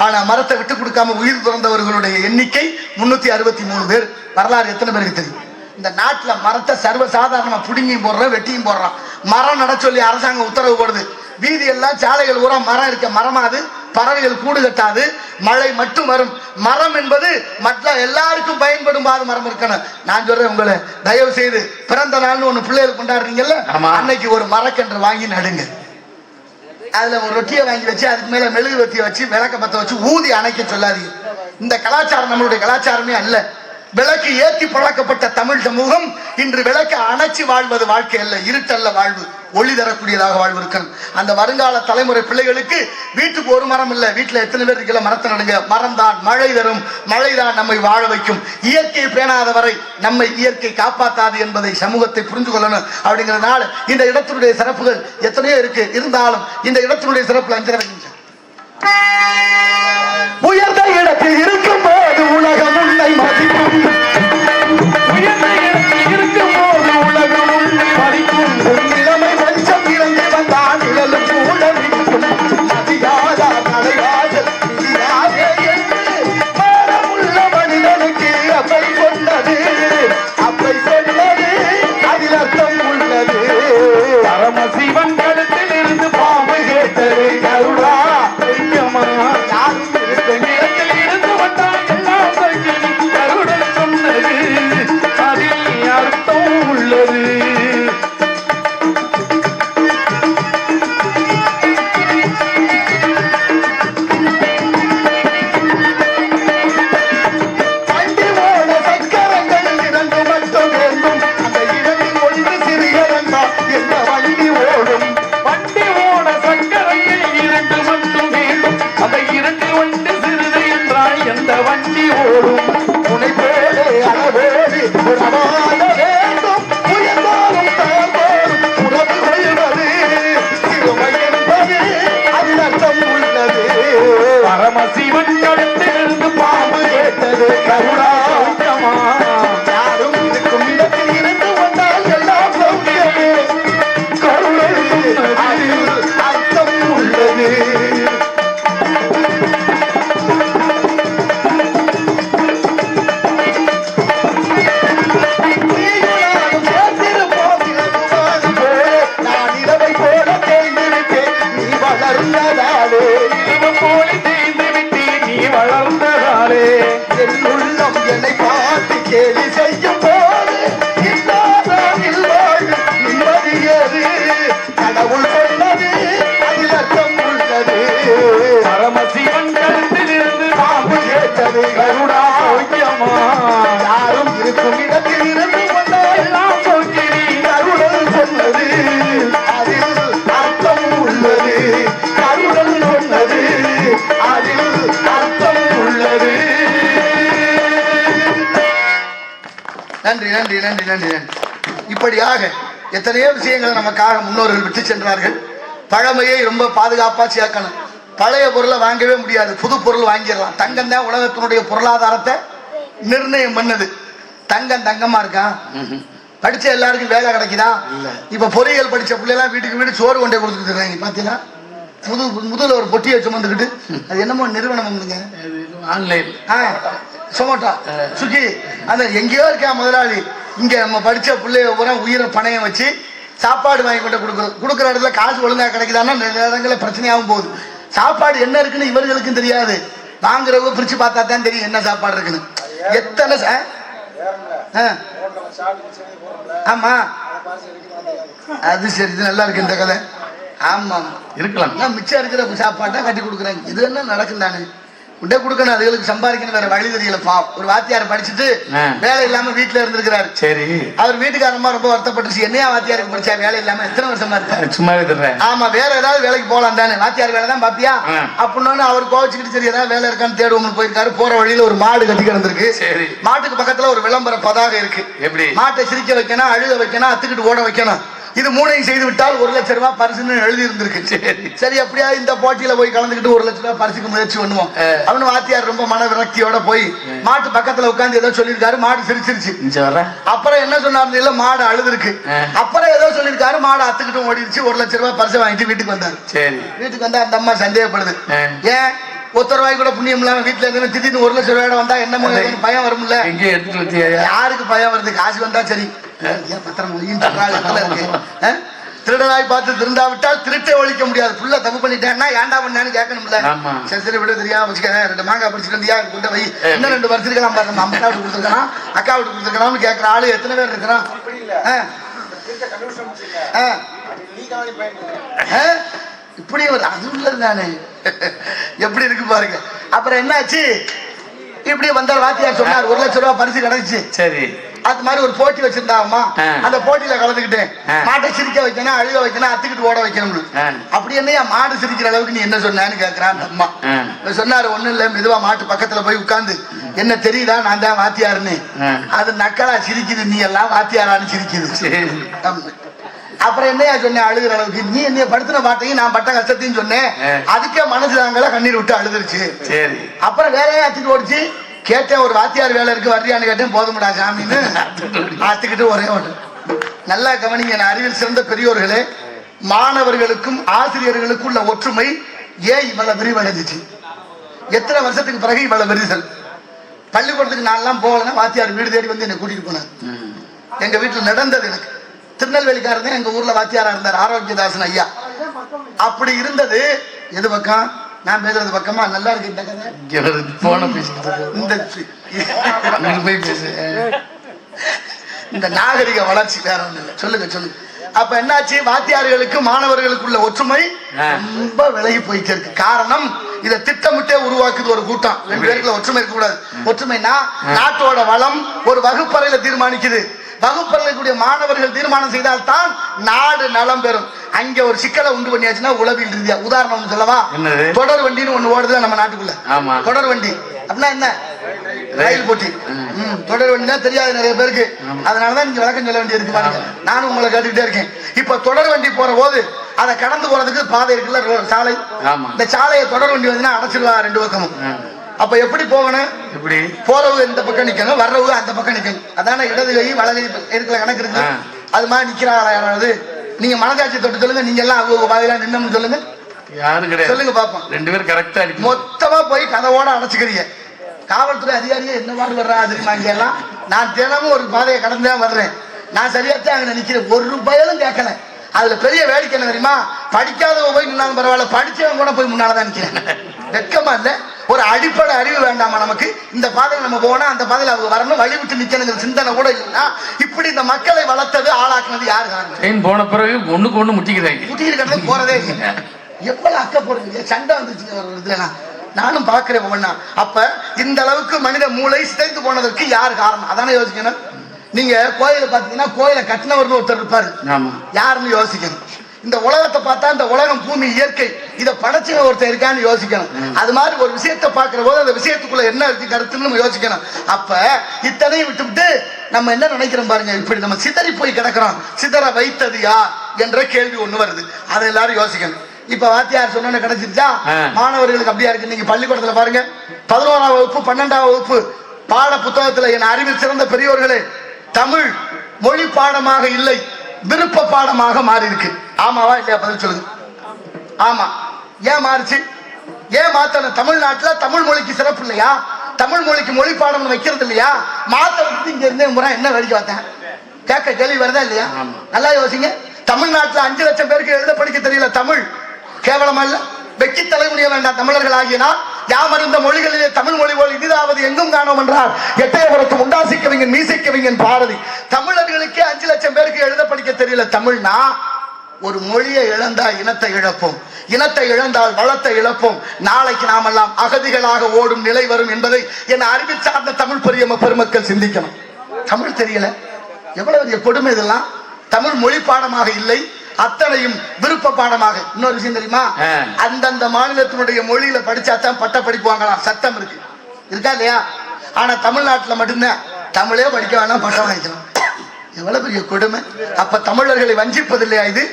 ஆனா மரத்தை விட்டு கொடுக்காம உயிர் துறந்தவர்களுடைய எண்ணிக்கை 363 பேர். வரலாறு எத்தனை பேருக்கு தெரியும்? இந்த நாட்டுல மரத்தை சர்வசாதாரணமா புடுங்கியும் போடுறோம், வெட்டியும் போடுறான். மரம் நட சொல்லி அரசாங்கம் உத்தரவு போடுது. வீதி எல்லாம் சாலைகள் ஊரா மரம் இருக்க மரமாது, பறவைகள் கூடு கட்டாது, மழை மட்டும் வரும். மரம் என்பது மற்ற எல்லாருக்கும் பயன்படும் மரம் இருக்கணும். நான் சொல்றேன், உங்களை தயவு செய்து பிறந்த நாள்னு ஒண்ணு பிள்ளைகள் கொண்டாடுறீங்கல்ல, அன்னைக்கு ஒரு மரக்கன்று வாங்கி நடுங்க. அதுல ஒரு ரொட்டியை வாங்கி வச்சு அதுக்கு மேல மெழுகு வத்தியை வச்சு விளக்க பத்த வச்சு ஊதி அணைக்க சொல்லாதீங்க. இந்த கலாச்சாரம் நம்மளுடைய கலாச்சாரமே அல்ல. விளக்கு ஏற்றி பழக்கப்பட்ட தமிழ் சமூகம் இன்று விளக்கு அணைச்சி வாழ்வது வாழ்க்கை அல்ல, இருட்டல்ல வாழ்வு, ஒளி தரக்கூடியதாக வாழ்வு இருக்கணும். அந்த வருங்கால தலைமுறை பிள்ளைகளுக்கு வீட்டுக்கு ஒரு மரம் இல்லை, வீட்டுல எத்தனை பேர் இருக்கல, மரத்தை நடுங்க. மரம் தான் மழை தரும், மழை தான் நம்மை வாழ வைக்கும். இயற்கை பேணாத வரை நம்மை இயற்கை காப்பாற்றாது என்பதை சமூகத்தை புரிந்து கொள்ளணும். அப்படிங்கிறதுனால இந்த இடத்தினுடைய சிறப்புகள் எத்தனையோ இருக்கு. இருந்தாலும் இந்த இடத்தினுடைய சிறப்புல 5 நிமிஷம். உயர்ந்த இடத்தில் இருக்கும் போது உலகம் உன்னை மதிக்கும், உயர்ந்த இடத்தில் இருக்கும் போது உலகம் உன்னை மதிக்கும். இளமை கொஞ்சம் இறங்கி வந்தான் நிழலும் கூட நிற்கும். அதிகாரா தலைவாசல் உள்ள மனிதனுக்கு அப்பை கொண்டது, அப்பை கொண்டது, அதில் அர்த்தம் உள்ளது. பரமசிவன் கழுத்தில் இருந்து பாம்பு கேட்டது கருடா, யாரும் இருந்த இடத்தில் இருந்து வந்தாங்க. நன்றி நன்றி நன்றி நன்றி நன்றி. இப்படியாக எத்தனையோ விஷயங்களை நமக்காக முன்னோர்கள் விட்டு சென்றார்கள். பழமையை ரொம்ப பாதுகாப்பா சேர்க்கணும். பழைய பொருளை வாங்கவே முடியாது, புது பொருள் வாங்கிடலாம். தங்கம் தான் உலகத்தினுடைய பொருளாதாரத்தை நிர்ணயம் பண்ணது. தங்கம் தங்கமா இருக்கா? படிச்ச எல்லாருக்கும் வேலை கிடைக்குதா? இப்ப பொறியியல் படிச்ச பிள்ளைலாம் வீட்டுக்கு வீடு சோறு கொண்டே கொடுத்துட்டு இருக்காங்க. பாத்தீங்கன்னா முதல்ல ஒரு பொட்டியை சுமந்துக்கிட்டு, அது என்னமோ நிறுவனம் ஆன்லைன் சொமோட்டோ சுகி அந்த எங்கேயோ இருக்கா முதலாளி. இங்க நம்ம படிச்ச பிள்ளைய பூரா உயிரை பணையம் வச்சு சாப்பாடு வாங்கி கொண்டு கொடுக்குற இடத்துல காசு ஒழுங்கா கிடைக்குதான்னா நிறைய இடங்களில் பிரச்சனையாகவும் போகுது. சாப்பாடு என்ன இருக்குன்னு இவர்களுக்கும் தெரியாது. வாங்குறவங்க பிரிச்சு பார்த்தா தான் தெரியும் என்ன சாப்பாடு இருக்குன்னு. எத்தனை ஆமா அது சரி, இது நல்லா இருக்கு இந்த கதை. ஆமா இருக்கலாம். மிச்சம் இருக்கிற சாப்பாட்டா கட்டி கொடுக்குறாங்க. இது என்ன நடக்கும் தானே உண்டே கொடுக்கணும். அதுகளுக்கு சம்பாதிக்கணும், வேற வழி தெரியல. ஒரு வாத்தியார் படிச்சுட்டு வேலை இல்லாம வீட்டுல இருந்திருக்கிறாரு. சரி, அவர் வீட்டுக்காரமா ரொம்ப வருத்தப்பட்டுச்சு. என்னையா வாத்தியாருக்கு படிச்சா வேலை இல்லாம எத்தனை வருஷமா இருப்பாரு? சும்மா ஆமா, வேற ஏதாவது வேலைக்கு போகலாம் தானே, வாத்தியார் வேலை தான் பாப்பியா அப்படின்னு அவர் கோவிச்சுக்கிட்டு சரி ஏதாவது வேலை இருக்கான்னு தேடுவோம்னு போயிருக்காரு. போற வழியில ஒரு மாடு கட்டி கிடந்திருக்கு. மாட்டுக்கு பக்கத்துல ஒரு விளம்பர பதாக இருக்கு. எப்படி மாட்டை சிரிக்க வைக்கணும், அழுக வைக்கணும், அத்துக்கிட்டு ஓட வைக்கணும். இது மூணையும் செய்து விட்டால் 1 லட்சம் ரூபாய் பரிசுன்னு எழுதி இருந்திருக்கு. சரி, அப்படியா இந்த போட்டியில போய் கலந்துக்கிட்டு 1 லட்சம் ரூபாய் பரிசுக்கு முயற்சி பண்ணுவோம் அப்படின்னு வாத்தியார் ரொம்ப மன விரக்தியோட போய் மாட்டு பக்கத்துல உட்கார்ந்து ஏதோ சொல்லியிருக்காரு. மாடு சிரிச்சிருச்சு. அப்புறம் என்ன சொன்னார் இல்ல, மாடு அழுதுருக்கு. அப்புறம் ஏதோ சொல்லியிருக்காரு, மாடு அத்துக்கிட்டும் ஓடிடுச்சு. 1 லட்சம் ரூபாய் பரிசை வாங்கிட்டு வீட்டுக்கு வந்தாரு. வீட்டுக்கு வந்தா அந்த அம்மா சந்தேகப்படுது. ஏன் ஒத்த ரூபாய் கூட புண்ணியம் இல்லாம வீட்டுல இருந்து திடீர்னு 1 லட்சம் ரூபாய் வந்தா என்னமோ பயம் வரும்ல. யாருக்கு பயம் வருது? காசு வந்தா சரி. திருடனாய் பார்த்து திருந்தாவிட்டால் திருட்டை ஒழிக்க முடியாது. புள்ள தப்பு பண்ணிட்டேன்னா ஏன்டா பண்ணான்னு கேட்கணும்ல. சரி சரி விட தெரியாம வச்சுக்கிறேன். 2 மாங்காய் படிச்சுட்டியா கொண்டு வை, இன்னும் 2 பறிச்சிருக்கலாம் பாரு, நம்ம அம்மா வீட்டு கொடுத்துருக்கலாம், அக்கா வீட்டு கொடுத்துருக்கலாம்னு கேட்கற ஆளு எத்தனை பேர் இருக்கிறான்? இப்படி ஒரு அது உள்ளது தானே, எப்படி இருக்கு பாருங்க. அப்புறம் என்னாச்சு, இப்படி வந்தார் வாத்தியார் சொன்னார் 1 லட்சம் ரூபாய் பரிசு கிடைச்சு. சரி, அது மாதிரி ஒரு போட்டி வச்சிருந்தாங்கம்மா. அந்த போட்டியில கலந்துக்கிட்டேன். மாட்டை சிரிக்க வைக்கணும், அழுக வைக்கணும், அத்துக்கிட்டு ஓட வைக்கணும்னு. அப்படி என்னையா மாடு சிரிக்கிற அளவுக்கு நீ என்ன சொன்னான்னு கேட்கிறான் அம்மா. சொன்னாரு, ஒண்ணும் இல்ல, மெதுவா மாட்டு பக்கத்துல போய் உட்கார்ந்து என்ன தெரியுதா நான் தான் வாத்தியாருன்னு. அது நக்கலா சிரிக்குது, நீ எல்லாம் வாத்தியாரான்னு சிரிக்குது. அப்புறம் என்னையா சொன்னேன் அழுகிற அளவுக்கு? நீ என்னைய படுத்தின பாட்டையும் நான் பட்ட கஷ்டத்தையும் சொன்னேன். அதுக்கே மனசு தாங்கள கண்ணீர் விட்டு அழுதுருச்சு. சரி, அப்புறம் வேலையா அத்துக்கு ஓடிச்சு. கேட்டேன், ஒரு வாத்தியார் வேலை இருக்கு வர்றியான்னு கேட்டேன். போதும்டா சாமின்னு ஆத்துக்கிட்டு ஒரே ஓட்டு. நல்லா கவனிங்க, நான் அறிவில் சிறந்த பெரியோர்களே, மாணவர்களுக்கும் ஆசிரியர்களுக்கும் உள்ள ஒற்றுமை ஏன் இவ்வளவு விரிவடைஞ்சிச்சு? எத்தனை வருஷத்துக்கு பிறகு இவ்வளவு விரிசல்? பள்ளிக்கூடத்துக்கு நான்லாம் போகலன்னா வாத்தியார் வீடு தேடி வந்து என்னை கூட்டிட்டு போனார். எங்க வீட்டுல நடந்தது. எனக்கு திருநெல்வேலிக்காரர் தான் எங்க ஊர்ல வாத்தியாரா இருந்தார், ஆரோக்கியதாசன் ஐயா. அப்படி இருந்தது. எது பக்கம்? நான் பேசுறது பக்கமா? நல்லா இருக்கு இந்த கதை. இந்த நாகரிக வளர்ச்சி வேற ஒண்ணு இல்லை. சொல்லுங்க சொல்லுங்க. அப்ப என்னாச்சு, வாத்தியார்களுக்கு மாணவர்களுக்குள்ள ஒற்றுமை ரொம்ப விலகி போயிட்டு இருக்கு. காரணம், இதை திட்டமிட்டே உருவாக்குது ஒரு கூட்டம். 2 பேருக்குள்ள ஒற்றுமை இருக்க கூடாது. ஒற்றுமைனா நாட்டோட வளம் ஒரு வகுப்பறையில தீர்மானிக்குது. வகுப்பறையில மாணவர்கள் தீர்மானம் செய்தால் தான் நாடு நலம் பெறும். அங்க ஒரு சிக்கலை உண்டு பண்ணியாச்சுன்னா உளவியல் ரீதியா உதாரணம் சொல்லவா? தொடர் வண்டின்னு ஒண்ணு ஓடுதுல நம்ம நாட்டுக்குள்ள. தொடர் வண்டி அப்படின்னா என்ன? ரயில் போட்டி. தொடர் வண்டி தான் தெரியாது நிறைய பேருக்கு. அதனாலதான் நீங்க விளக்கம் சொல்ல வேண்டிய இருக்கு பாருங்க. நானும் உங்களை கேட்டுக்கிட்டே இருக்கேன். இப்ப தொடர் வண்டி போற போது அதை கடந்து போறதுக்கு பாதை இருக்குல்ல, சாலை. இந்த சாலையை தொடர் வண்டி வந்து அடைச்சிருவா 2 பக்கமும். அப்ப எப்படி போகணும்? எப்படி போறவங்க இந்த பக்கம் நிக்கணும், வர்றவங்க அந்த பக்கம் நிக்கணும். அதான இடது கை வலது கை இருக்கிற கணக்கு இருக்கு. அது மாதிரி நிக்கிறாங்களா யாராவது? நீங்க மனசாட்சி தொட்டு சொல்லுங்க. நீங்க எல்லாம் அவங்க பாதையில நின்னு சொல்லுங்க. யாரும் கிடையாது. சொல்லுங்க பாப்போம். 2 பேரும் கரெக்டா இருக்கு. மொத்தமா போய் கதவோட அடைச்சுக்கிறீங்க. காவல்துறை அதிகாரியே என்ன பாடு வர்றா அதுக்கு நான் எல்லாம் நான் தினமும் ஒரு பாதையை கடந்துதான் வர்றேன். நான் சரியாத்தான் அங்க நிக்கிறேன். ஒரு பயலும் கேட்கல. அதுல பெரிய வேடிக்கை என்ன தெரியுமா? படிக்காதவங்க போய் நின்னாலும் பரவாயில்ல, படிச்சவங்க கூட போய் முன்னாலதான் நிக்கிறேன். வெக்கமா இல்ல? ஒரு அடிப்படை அறிவு வேண்டாமா நமக்கு? இந்த பாதையில நம்ம போனா அந்த பாதையில அவங்க வரணும், வழி விட்டு நிக்கணுங்கிற சிந்தனை கூட இல்லைன்னா இப்படி இந்த மக்களை வளர்த்தது ஆளாக்குனது யாரு காரணம்? போன பிறகு ஒண்ணுக்கு ஒண்ணு முட்டிக்கிறது போறதே இல்லை. எவ்வளவு அக்க போறீங்க, சண்டை வந்துச்சுங்க. நானும் பாக்குறேன் ஒவ்வொன்னா. அப்ப இந்த அளவுக்கு மனித மூளை சிதைந்து போனதற்கு யார் காரணம்? அதானே யோசிக்கணும். நீங்க கோயில பாத்தீங்கன்னா கோயிலை கட்டினவர்னு ஒருத்தர் இருப்பாரு. யாருன்னு யோசிக்கணும். இந்த உலகத்தை பார்த்தா இந்த உலகம் பூமி இயற்கை இதை படைச்ச ஒருத்தர் இருக்கான்னு யோசிக்கணும். அது மாதிரி ஒரு விஷயத்தை பார்க்கிற போது அந்த விஷயத்துக்குள்ள என்ன இருக்கு கருத்துன்னு நம்ம யோசிக்கணும். அப்ப இத்தனையும் விட்டுவிட்டு நம்ம என்ன நினைக்கிறோம் பாருங்க, இப்படி நம்ம சிதறி போய் கிடக்கிறோம். சிதற வைத்தது யார் என்ற கேள்வி ஒண்ணு வருது. அதை எல்லாரும் யோசிக்கணும். இப்ப வாத்தியார் சொன்ன கிடைச்சிருச்சா? மாணவர்களுக்கு அப்படியா இருக்கு. நீங்க பள்ளிக்கூடத்துல பாருங்க, 11ஆம் வகுப்பு 12ஆம் வகுப்பு பாட புத்தகத்துல என் அறிவில் சிறந்த பெரியோர்களே, தமிழ் மொழி பாடமாக இல்லை, விருப்ப பாடமாக மாறி இருக்கு. ஆமாவா இல்லையா? பதில் சொல்லுங்க. ஆமா. ஏன் மாறிச்சு? ஏன் மாத்தணும்? தமிழ்நாட்டுல தமிழ் மொழிக்கு சிறப்பு இல்லையா? தமிழ் மொழிக்கு மொழி பாடம் வைக்கிறது இல்லையா? மாத்த விட்டு இங்க இருந்தே முறை என்ன வேடிக்கை பார்த்தேன் கேட்க கேள்வி வருதா இல்லையா? நல்லா யோசிங்க. தமிழ்நாட்டுல 5 லட்சம் பேருக்கு எழுத படிக்க தெரியல. தமிழ் கேவலமா இல்ல? வெக்கி தலை முடிய வேண்டாம் தமிழர்கள் ஆகியனால் யாமறிந்த மொழிகளிலே தமிழ் மொழி போல் இனிதாவது எங்கும் காணோம் என்றார் எட்டயபுரத்து உண்டாசி கவிஞன் மீசை கவிஞன் பாரதி. தமிழர்களுக்கே 5 லட்சம் பேருக்கு எழுத படிக்க தெரியல. தமிழ்னா ஒரு மொழியை இழந்தால் இனத்தை இழப்போம், இனத்தை இழந்தால் வளத்தை இழப்போம். நாளைக்கு நாமெல்லாம் அகதிகளாக ஓடும் நிலை வரும் என்பதை என் அறிவில் சார்ந்த தமிழ் பெருமக்கள் சிந்திக்கணும். தமிழ் தெரியல, எவ்வளவு கொடுமை இதெல்லாம். தமிழ் மொழி பாடமாக இல்லை, அத்தனையும் விருப்ப பாடமாக. இன்னொரு விஷயம் தெரியுமா? அந்தந்த மாநிலத்தினுடைய மொழியில படிச்சாதான் பட்ட படிப்பு வாங்கலாம், சட்டம் இருக்கு, இருக்கா இல்லையா? ஆனா தமிழ்நாட்டுல மட்டும்தான் தமிழே படிக்க வேணாம், பட்டம் வாங்கிக்கலாம். எவ்வளவு பெரிய கொடுமை. அப்ப தமிழர்களை வஞ்சிப்பது இல்லையா இது?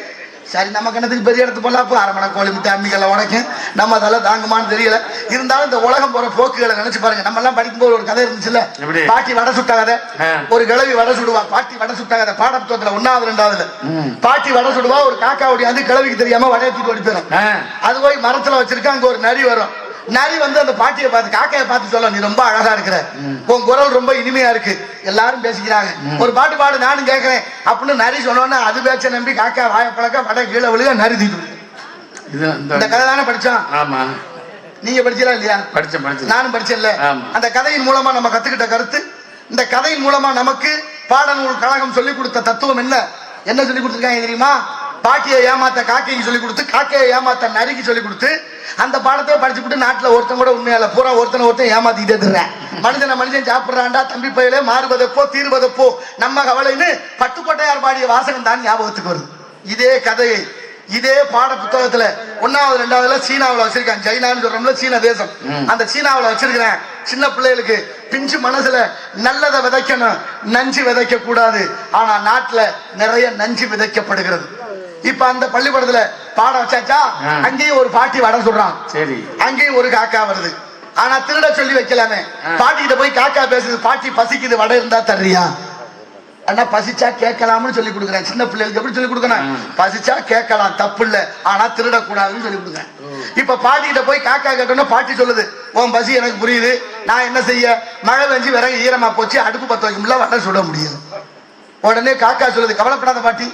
சரி, நம்ம கணத்துக்கு பெரிய இடத்து போலாம், அரமணை கோழி முட்டை அம்மிகளை உடைக்கும், நம்ம அதெல்லாம் தாங்குமான்னு தெரியல. இருந்தாலும் இந்த உலகம் போற போக்குகளை நினைச்சு பாருங்க. நம்ம எல்லாம் படிக்கும்போது ஒரு கதை இருந்துச்சுல்ல, பாட்டி வடை சுட்ட கதை. ஒரு கிழவி வடை சுடுவா, பாட்டி வடை சுட்ட கதை. பாடப்புத்தகத்துல 1வது 2வதுல பாட்டி வடை சுடுவா. ஒரு காக்கா ஓடியாந்து கிழவிக்கு தெரியாம வடையை தூக்கி ஓடி போயிடும். அது போய் மரத்துல வச்சிருக்கா. அங்க ஒரு நரி வரும். நரி வந்து அந்த பாட்டியை பார்த்து காக்கையை பார்த்து சொல்ல, நீ ரொம்ப அழகா இருக்கிற, உன் குரல் ரொம்ப இனிமையா இருக்கு, எல்லாரும் பேசிக்கிறாங்க, ஒரு பாட்டு பாடு நானும் கேட்கிறேன் அப்படின்னு நரி சொன்னோன்னா அது பேச்ச நம்பி காக்கா வாய பழக்க வடை கீழே விழுக நரி தீட்டு. இந்த கதை தானே படிச்சோம். ஆமா, நீங்க படிச்சீங்களா இல்லையா? படிச்சேன், நானும் படிச்சேன்ல. அந்த கதையின் மூலமா நம்ம கத்துக்கிட்ட கருத்து, இந்த கதையின் மூலமா நமக்கு பாடநூல் கழகம் சொல்லி கொடுத்த தத்துவம் என்ன என்ன சொல்லி கொடுத்துருக்காங்க தெரியுமா? பாட்டியை ஏமாத்த காக்கைக்கு சொல்லி கொடுத்து, காக்கையை ஏமாத்த நரிக்கு சொல்லி கொடுத்து, அந்த பாடத்தை படிச்சுட்டு நாட்டுல ஒருத்தன் கூட உண்மையால பூரா ஒருத்தன் ஏமாத்திட்டே தர்றேன். மனுஷன் சாப்பிடுறான்டா தம்பி பயிலே, மாறுவதப்போ தீர்வதப்போ நம்ம கவலைன்னு பட்டுக்கோட்டையார் பாடிய வாசகம் தான் ஞாபகத்துக்கு வருது. இதே கதையை இதே பாட புத்தகத்துல 1வது 2வதுல சீனாவில் வச்சிருக்காங்க. சைனான்னு சொல்றோம்ல, சீன தேசம். அந்த சீனாவில் வச்சிருக்கிறேன். சின்ன பிள்ளைகளுக்கு பிஞ்சு மனசுல நல்லதை விதைக்கணும், நஞ்சு விதைக்க கூடாது. ஆனா நாட்டுல நிறைய நஞ்சு விதைக்கப்படுகிறது. இப்ப அந்த பள்ளிக்கூடத்துல பாடம் வச்சாச்சா, அங்கேயும் ஒரு பாட்டி வடை சொல்றான், சரி, அங்கேயும் ஒரு காக்கா வருது. ஆனா திருட சொல்லி வைக்கலாமே. பாட்டிகிட்ட போய் காக்கா பேசுது, பாட்டி பசிக்குது, வடை இருந்தா தர்றியா? ஆனா பசிச்சா கேட்கலாம்னு சொல்லி கொடுக்குறேன். சின்ன பிள்ளைகளுக்கு எப்படி சொல்லி கொடுக்கணும்? பசிச்சா கேட்கலாம், தப்பு இல்ல, ஆனா திருடக்கூடாதுன்னு சொல்லி கொடுக்குறேன். இப்ப பாட்டிகிட்ட போய் காக்கா கேட்டோம்னா பாட்டி சொல்லுது, உன் பசி எனக்கு புரியுது, நான் என்ன செய்ய, மழை பெஞ்சு விறகு ஈரமா போச்சு, அடுப்பு பத்த வைக்க முடியல, வடை சுட முடியாது. உடனே காக்கா சொல்லுது, கவலைப்படாத பாட்டி,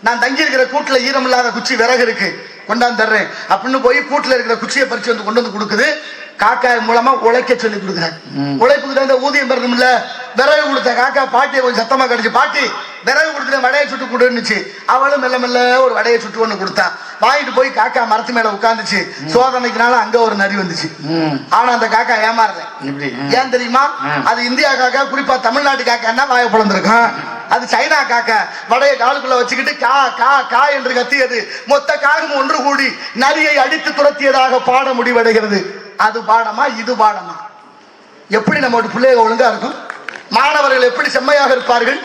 நான் தங்கி இருக்கிற கூட்டுல ஈரம் இல்லாத குச்சி விறகு இருக்கு, கொண்டாந்து தர்றேன் அப்படின்னு போய் கூட்டுல இருக்கிற குச்சியை பறிச்சு வந்து கொண்டு வந்து கொடுக்குது. காக்கா மூலமா உழைக்க சொல்லி கொடுக்குறேன். உழைப்புக்கு தகுந்த ஊதியம் பெறணும் இல்ல. விறகு கொடுத்த காக்கா பாட்டியை கொஞ்சம் சத்தமா கடிச்சு, பாட்டி விறகு கொடுத்துட்டு வடையை சுட்டு கொடுன்னுச்சு. அவளும் மெல்ல மெல்ல ஒரு வடையை சுட்டு ஒண்ணு கொடுத்தான். வாங்கிட்டு போய் காக்கா மரத்து மேல உட்காந்துச்சு. சோதனைக்குனால அங்க ஒரு நரி வந்துச்சு. ஆனா அந்த காக்கா ஏமாறுறேன். ஏன் தெரியுமா? அது இந்தியா காக்கா, குறிப்பா தமிழ்நாட்டு காக்கான்னா வாய பிளந்திருக்கான். அது சைனா காக்கா வடைய காலுக்குள்ள வச்சுக்கிட்டு கா கா கா என்று கத்தியது. மொத்த காகம் ஒன்று கூடி நரியை அடித்து துரத்தியதாக பாட முடிவடைகிறது. அது பாடமா இது பாடமா? எப்படி நம்ம பிள்ளைங்க ஒழுங்கா இருக்கும்? மாணவர்கள் எப்படி செம்மையாக இருப்பார்கள்?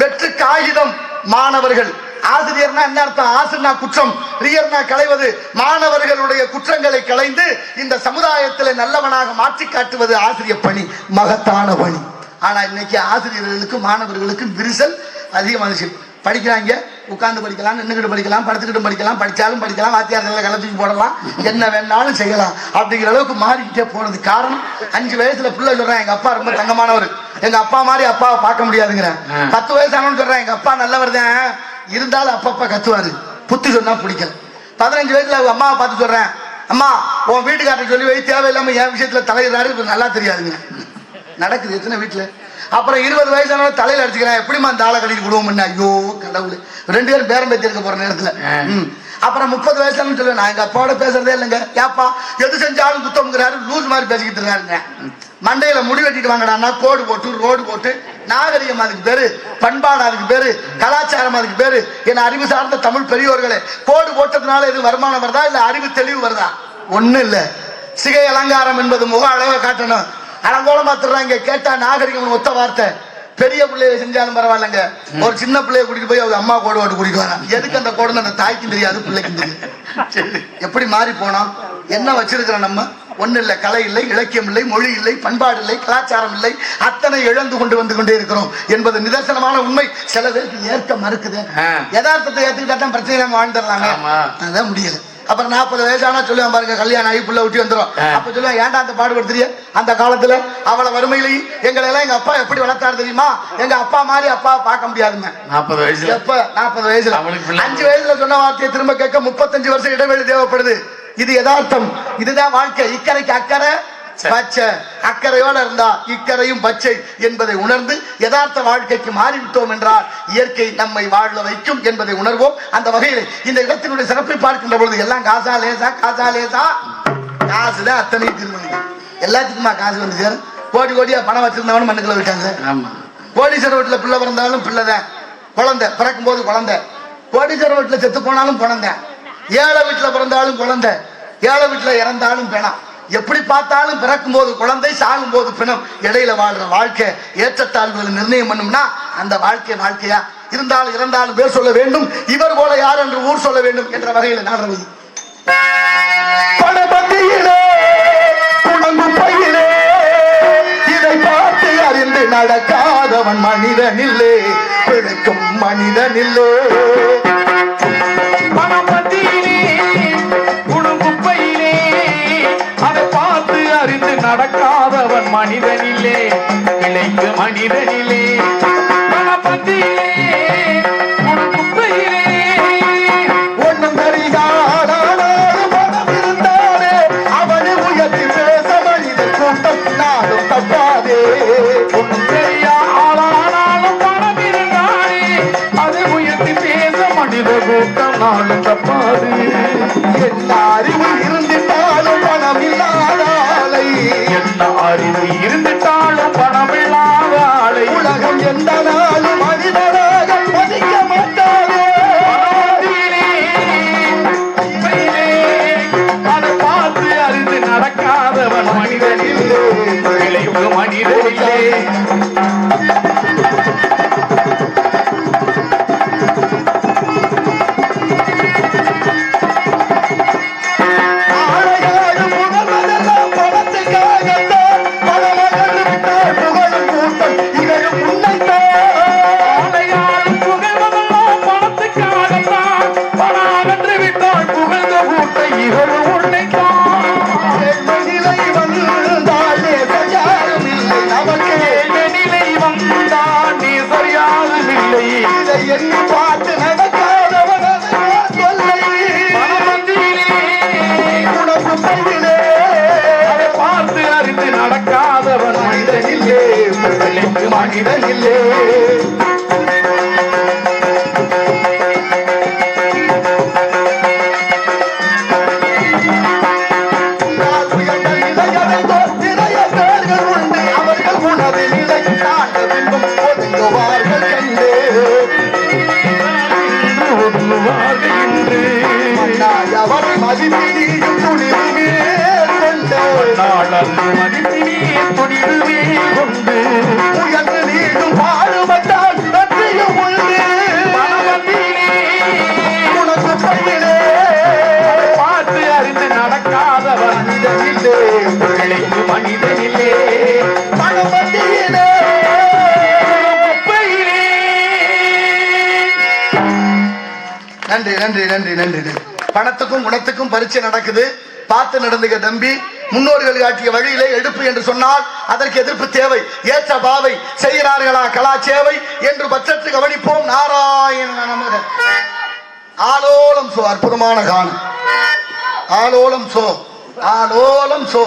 வெற்று காகிதம் மாணவர்கள். ஆசிரியர்னா என்ன அர்த்தம்? ஆசிரியர்னா குற்றம், ரியர்னா களைவது. மாணவர்களுடைய குற்றங்களை களைந்து இந்த சமுதாயத்தில் நல்லவனாக மாற்றி காட்டுவது ஆசிரியர் பணி, மகத்தான பணி. ஆனா இன்னைக்கு ஆசிரியர்களுக்கு மாணவர்களுக்கு விரிசல் அதிகமாகிடுச்சு. படிக்கிறாங்க, உட்கார்ந்து படிக்கலாம், நின்றுகிட்டு படிக்கலாம், படுத்துக்கிட்டு படிக்கலாம், படிச்சாலும் படிக்கலாம், வாத்தியார்களை கலத்துக்கு போடலாம், என்ன வேணாலும் செய்யலாம் அப்படிங்கிற அளவுக்கு மாறிக்கிட்டே போனது. காரணம், 5 வயசுல பிள்ளை சொல்றேன் எங்க அப்பா ரொம்ப தங்கமானவர், எங்க அப்பா மாதிரி அப்பாவை பார்க்க முடியாதுங்கிறேன். 10 வயசானு சொல்றேன் எங்க அப்பா நல்லவர் தான், இருந்தாலும் அப்பப்பா கத்துவாரு, புத்தி சொன்னா பிடிக்கல. 15 வயசுல அம்மாவை பார்த்து சொல்றேன், அம்மா உன் வீட்டுக்காரர் சொல்லி வை, தேவையில்லாம என் விஷயத்துல தலையிடாரு, நல்லா தெரியாதுங்க. நடக்குது எத்தனை வீட்டுல. அப்புறம் 20 வயசான தலையில அடிச்சுக்கிறேன், எப்படிமா அந்த ஆளை கட்டிட்டு விடுவோம். ஐயோ கடவுளே, 2 பேரும் பேரம் பேத்தி இருக்க போற நேரத்துல. அப்புறம் 30 வயசுல சொல்லுவேன், நான் எங்க அப்பாவோட பேசுறதே இல்லைங்க, ஏப்பா எது செஞ்சாலும் குத்தம்ங்கிறாரு, லூஸ் மாதிரி பேசிக்கிட்டு இருக்காருங்க. மண்டையில முடி வெட்டிட்டு வாங்கடான்னா கோடு போட்டு ரோடு போட்டு நாகரிகம் அதுக்கு பேரு, பண்பாடு அதுக்கு பேரு, கலாச்சாரம் அதுக்கு பேரு. என அறிவு சார்ந்த தமிழ் பெரியோர்களே, கோடு போட்டதுனால எது வருமானம் வருதா இல்ல அறிவு தெளிவு வருதா? ஒண்ணு இல்ல. சிகை அலங்காரம் என்பது முக அழகை காட்டணும். அலங்கோலமா திடுறாங்க. கேட்டா நாகரிகம் ஒத்த வார்த்தை. பெரிய பிள்ளைய செஞ்சாலும் பரவாயில்லைங்க, ஒரு சின்ன பிள்ளைய கூட்டிட்டு போய் அவங்க அம்மா கோடு ஓட்டு கூட்டிட்டு வரான். எதுக்கு அந்த கோடுன்னு அந்த தாய்க்கும் தெரியாது, பிள்ளைக்கும் தெரியாது. எப்படி மாறி போனோம்? என்ன வச்சிருக்கிறோம் நம்ம? ஒண்ணு இல்ல. கலை இல்லை, இலக்கியம் இல்லை, மொழி இல்லை, பண்பாடு இல்லை, கலாச்சாரம் இல்லை. அத்தனை இழந்து வந்து கொண்டே இருக்கிறோம் என்பது நிதர்சனமான உண்மை. சில பேருக்கு ஏற்க மறுக்குது. யதார்த்தத்தை ஏத்துக்கிட்டா தான் பிரச்சனை நம்ம வாழ்ந்துடலாங்க. அதான் முடியல. அப்புறம் 40 வயசானா சொல்லுவான் பாருங்க, கல்யாணம் ஆகி புள்ள ஊட்டி வந்துடும். அப்ப சொல்லுவான், ஏன்டா அந்த பாடுபடுத்துறிய? அந்த காலத்துல அவளை வறுமையிலேயே எங்களை எல்லாம் எங்க அப்பா எப்படி வளர்த்தாரு தெரியுமா? எங்க அப்பா மாதிரி அப்பாவை பார்க்க முடியாதுங்க. 40 வயசுல எப்ப 40 வயசுல 5 வயசுல சொன்ன வார்த்தையை திரும்ப கேட்க 35 வருஷம் இடைவெளி தேவைப்படுது. இது யதார்த்தம். இதுதான் வாழ்க்கை. இக்கரைக்கு அக்கறை பச்சை, அக்கறையோட இருந்தா இக்கரையும் பச்சை என்பதை உணர்ந்து யதார்த்த வாழ்க்கைக்கு மாறிவிட்டோம் என்றால் இயற்கை நம்மை வாழ வைக்கும் என்பதை உணர்வோம். அந்த வகையில் இந்த இடத்தினுடைய சிறப்பை பார்க்கின்ற பொழுது எல்லாம் காசா லேசா, காசா லேசா, காசுதான் அத்தனை திருமணி. எல்லாத்துக்குமா காசு வந்து சேரும். கோடி கோடியா பணம் வச்சிருந்தவனும் மண்ணுக்குள்ள விட்டாங்க. கோடீஸ்வரர் வீட்டுல பிள்ளை பிறந்தாலும் பிள்ளைதான், குழந்தை பிறக்கும் போது குழந்தை. கோடீஸ்வரர் வீட்டுல செத்து போனாலும் குழந்தை. ஏழை வீட்டுல பிறந்தாலும் குழந்தை, ஏழை வீட்டுல இறந்தாலும் பிணம். எப்படி பார்த்தாலும் பிறக்கும் போது குழந்தை, சாகும் போது பிணம். இடையில வாழ்ற வாழ்க்கை ஏற்றத்தாழ்வுகளை நிர்ணயம் பண்ணும்னா அந்த வாழ்க்கை வாழ்க்கையா? இருந்தாலும் இறந்தாலும் பேர் சொல்ல வேண்டும், இவர் போல யார் என்று ஊர் சொல்ல வேண்டும் என்ற வகையில் நாடகம். பணபந்தியிலே குழம்பு பையிலே இதை பார்த்து அறிந்து நடக்காதவன் மனிதனில்லே, பிழைக்கும் மனிதனில்லே. நடக்காதவன் மனிதனிலே, இளைக்கு மனிதனிலே. பணபந்தியிலே குப்பையிலே ஒன்னும் தெரியாதாலும் பணம் இருந்தாலே அவனை உயர்த்தி பேச மனிதன் கூட்டம் நாடும் தப்பாதே. ஒன்றும் தெரியா ஆளானாலும் பணம் இருந்தாலே அதை உயர்த்தி பேச மனித கூட்டம் நாடும் தப்பாது. எல்லா அறிவு இருந்திட்டாலும் பணம் இல்லாதாலை, எல்லா அறிவு இருந்துட்டாலும் பணமில்லாத ஆளை உலகம் எந்த நாளும் மனிதனாக மதிக்க மாட்டாரே. அதை பார்த்து அறிந்து நடக்காதவன் மனிதனில்லை, விளைவு மனிதனில்லை. எண்ணி பார்த்து நடக்காதவன் உணவு பையிலே அதை பார்த்து அறிந்து நடக்காதவன் மனிதனில்லே, பிழைக்கு மனிதனில்லே. அவர்கள் உணவு நிலை தாண்ட பின்பும் ஒதுங்குவார்கள் கண்டே. அவரை மதிப்பினியும் துணிவுமே கொண்டு துணிவுமே கொண்டு உயர்ந்து நீடும் பாடுபட்டால் வெற்றியும் உண்டு. உனக்கு பையிலே பார்த்து அறிந்து நடக்காதவன் மனிதனில்லே, பிழைக்கு மனிதனில்லே. பணபந்தியிலே நன்றி நன்றி நன்றி நன்றி. பணத்துக்கும் குணத்துக்கும் பரீட்சை நடக்குது. பார்த்து நடந்துக தம்பி. முன்னோர்கள் காட்டிய வழியிலே எடுப்பு என்று சொன்னால் அதற்கு எதிர்ப்பு தேவை. ஏற்ற பாவை செய்கிறார்களா கலாச்சேவை என்று பட்சத்து கவனிப்போம். நாராயண நமக. ஆலோலம் சோ, அற்புதமான கானம். ஆலோலம் சோ, ஆலோலம் சோ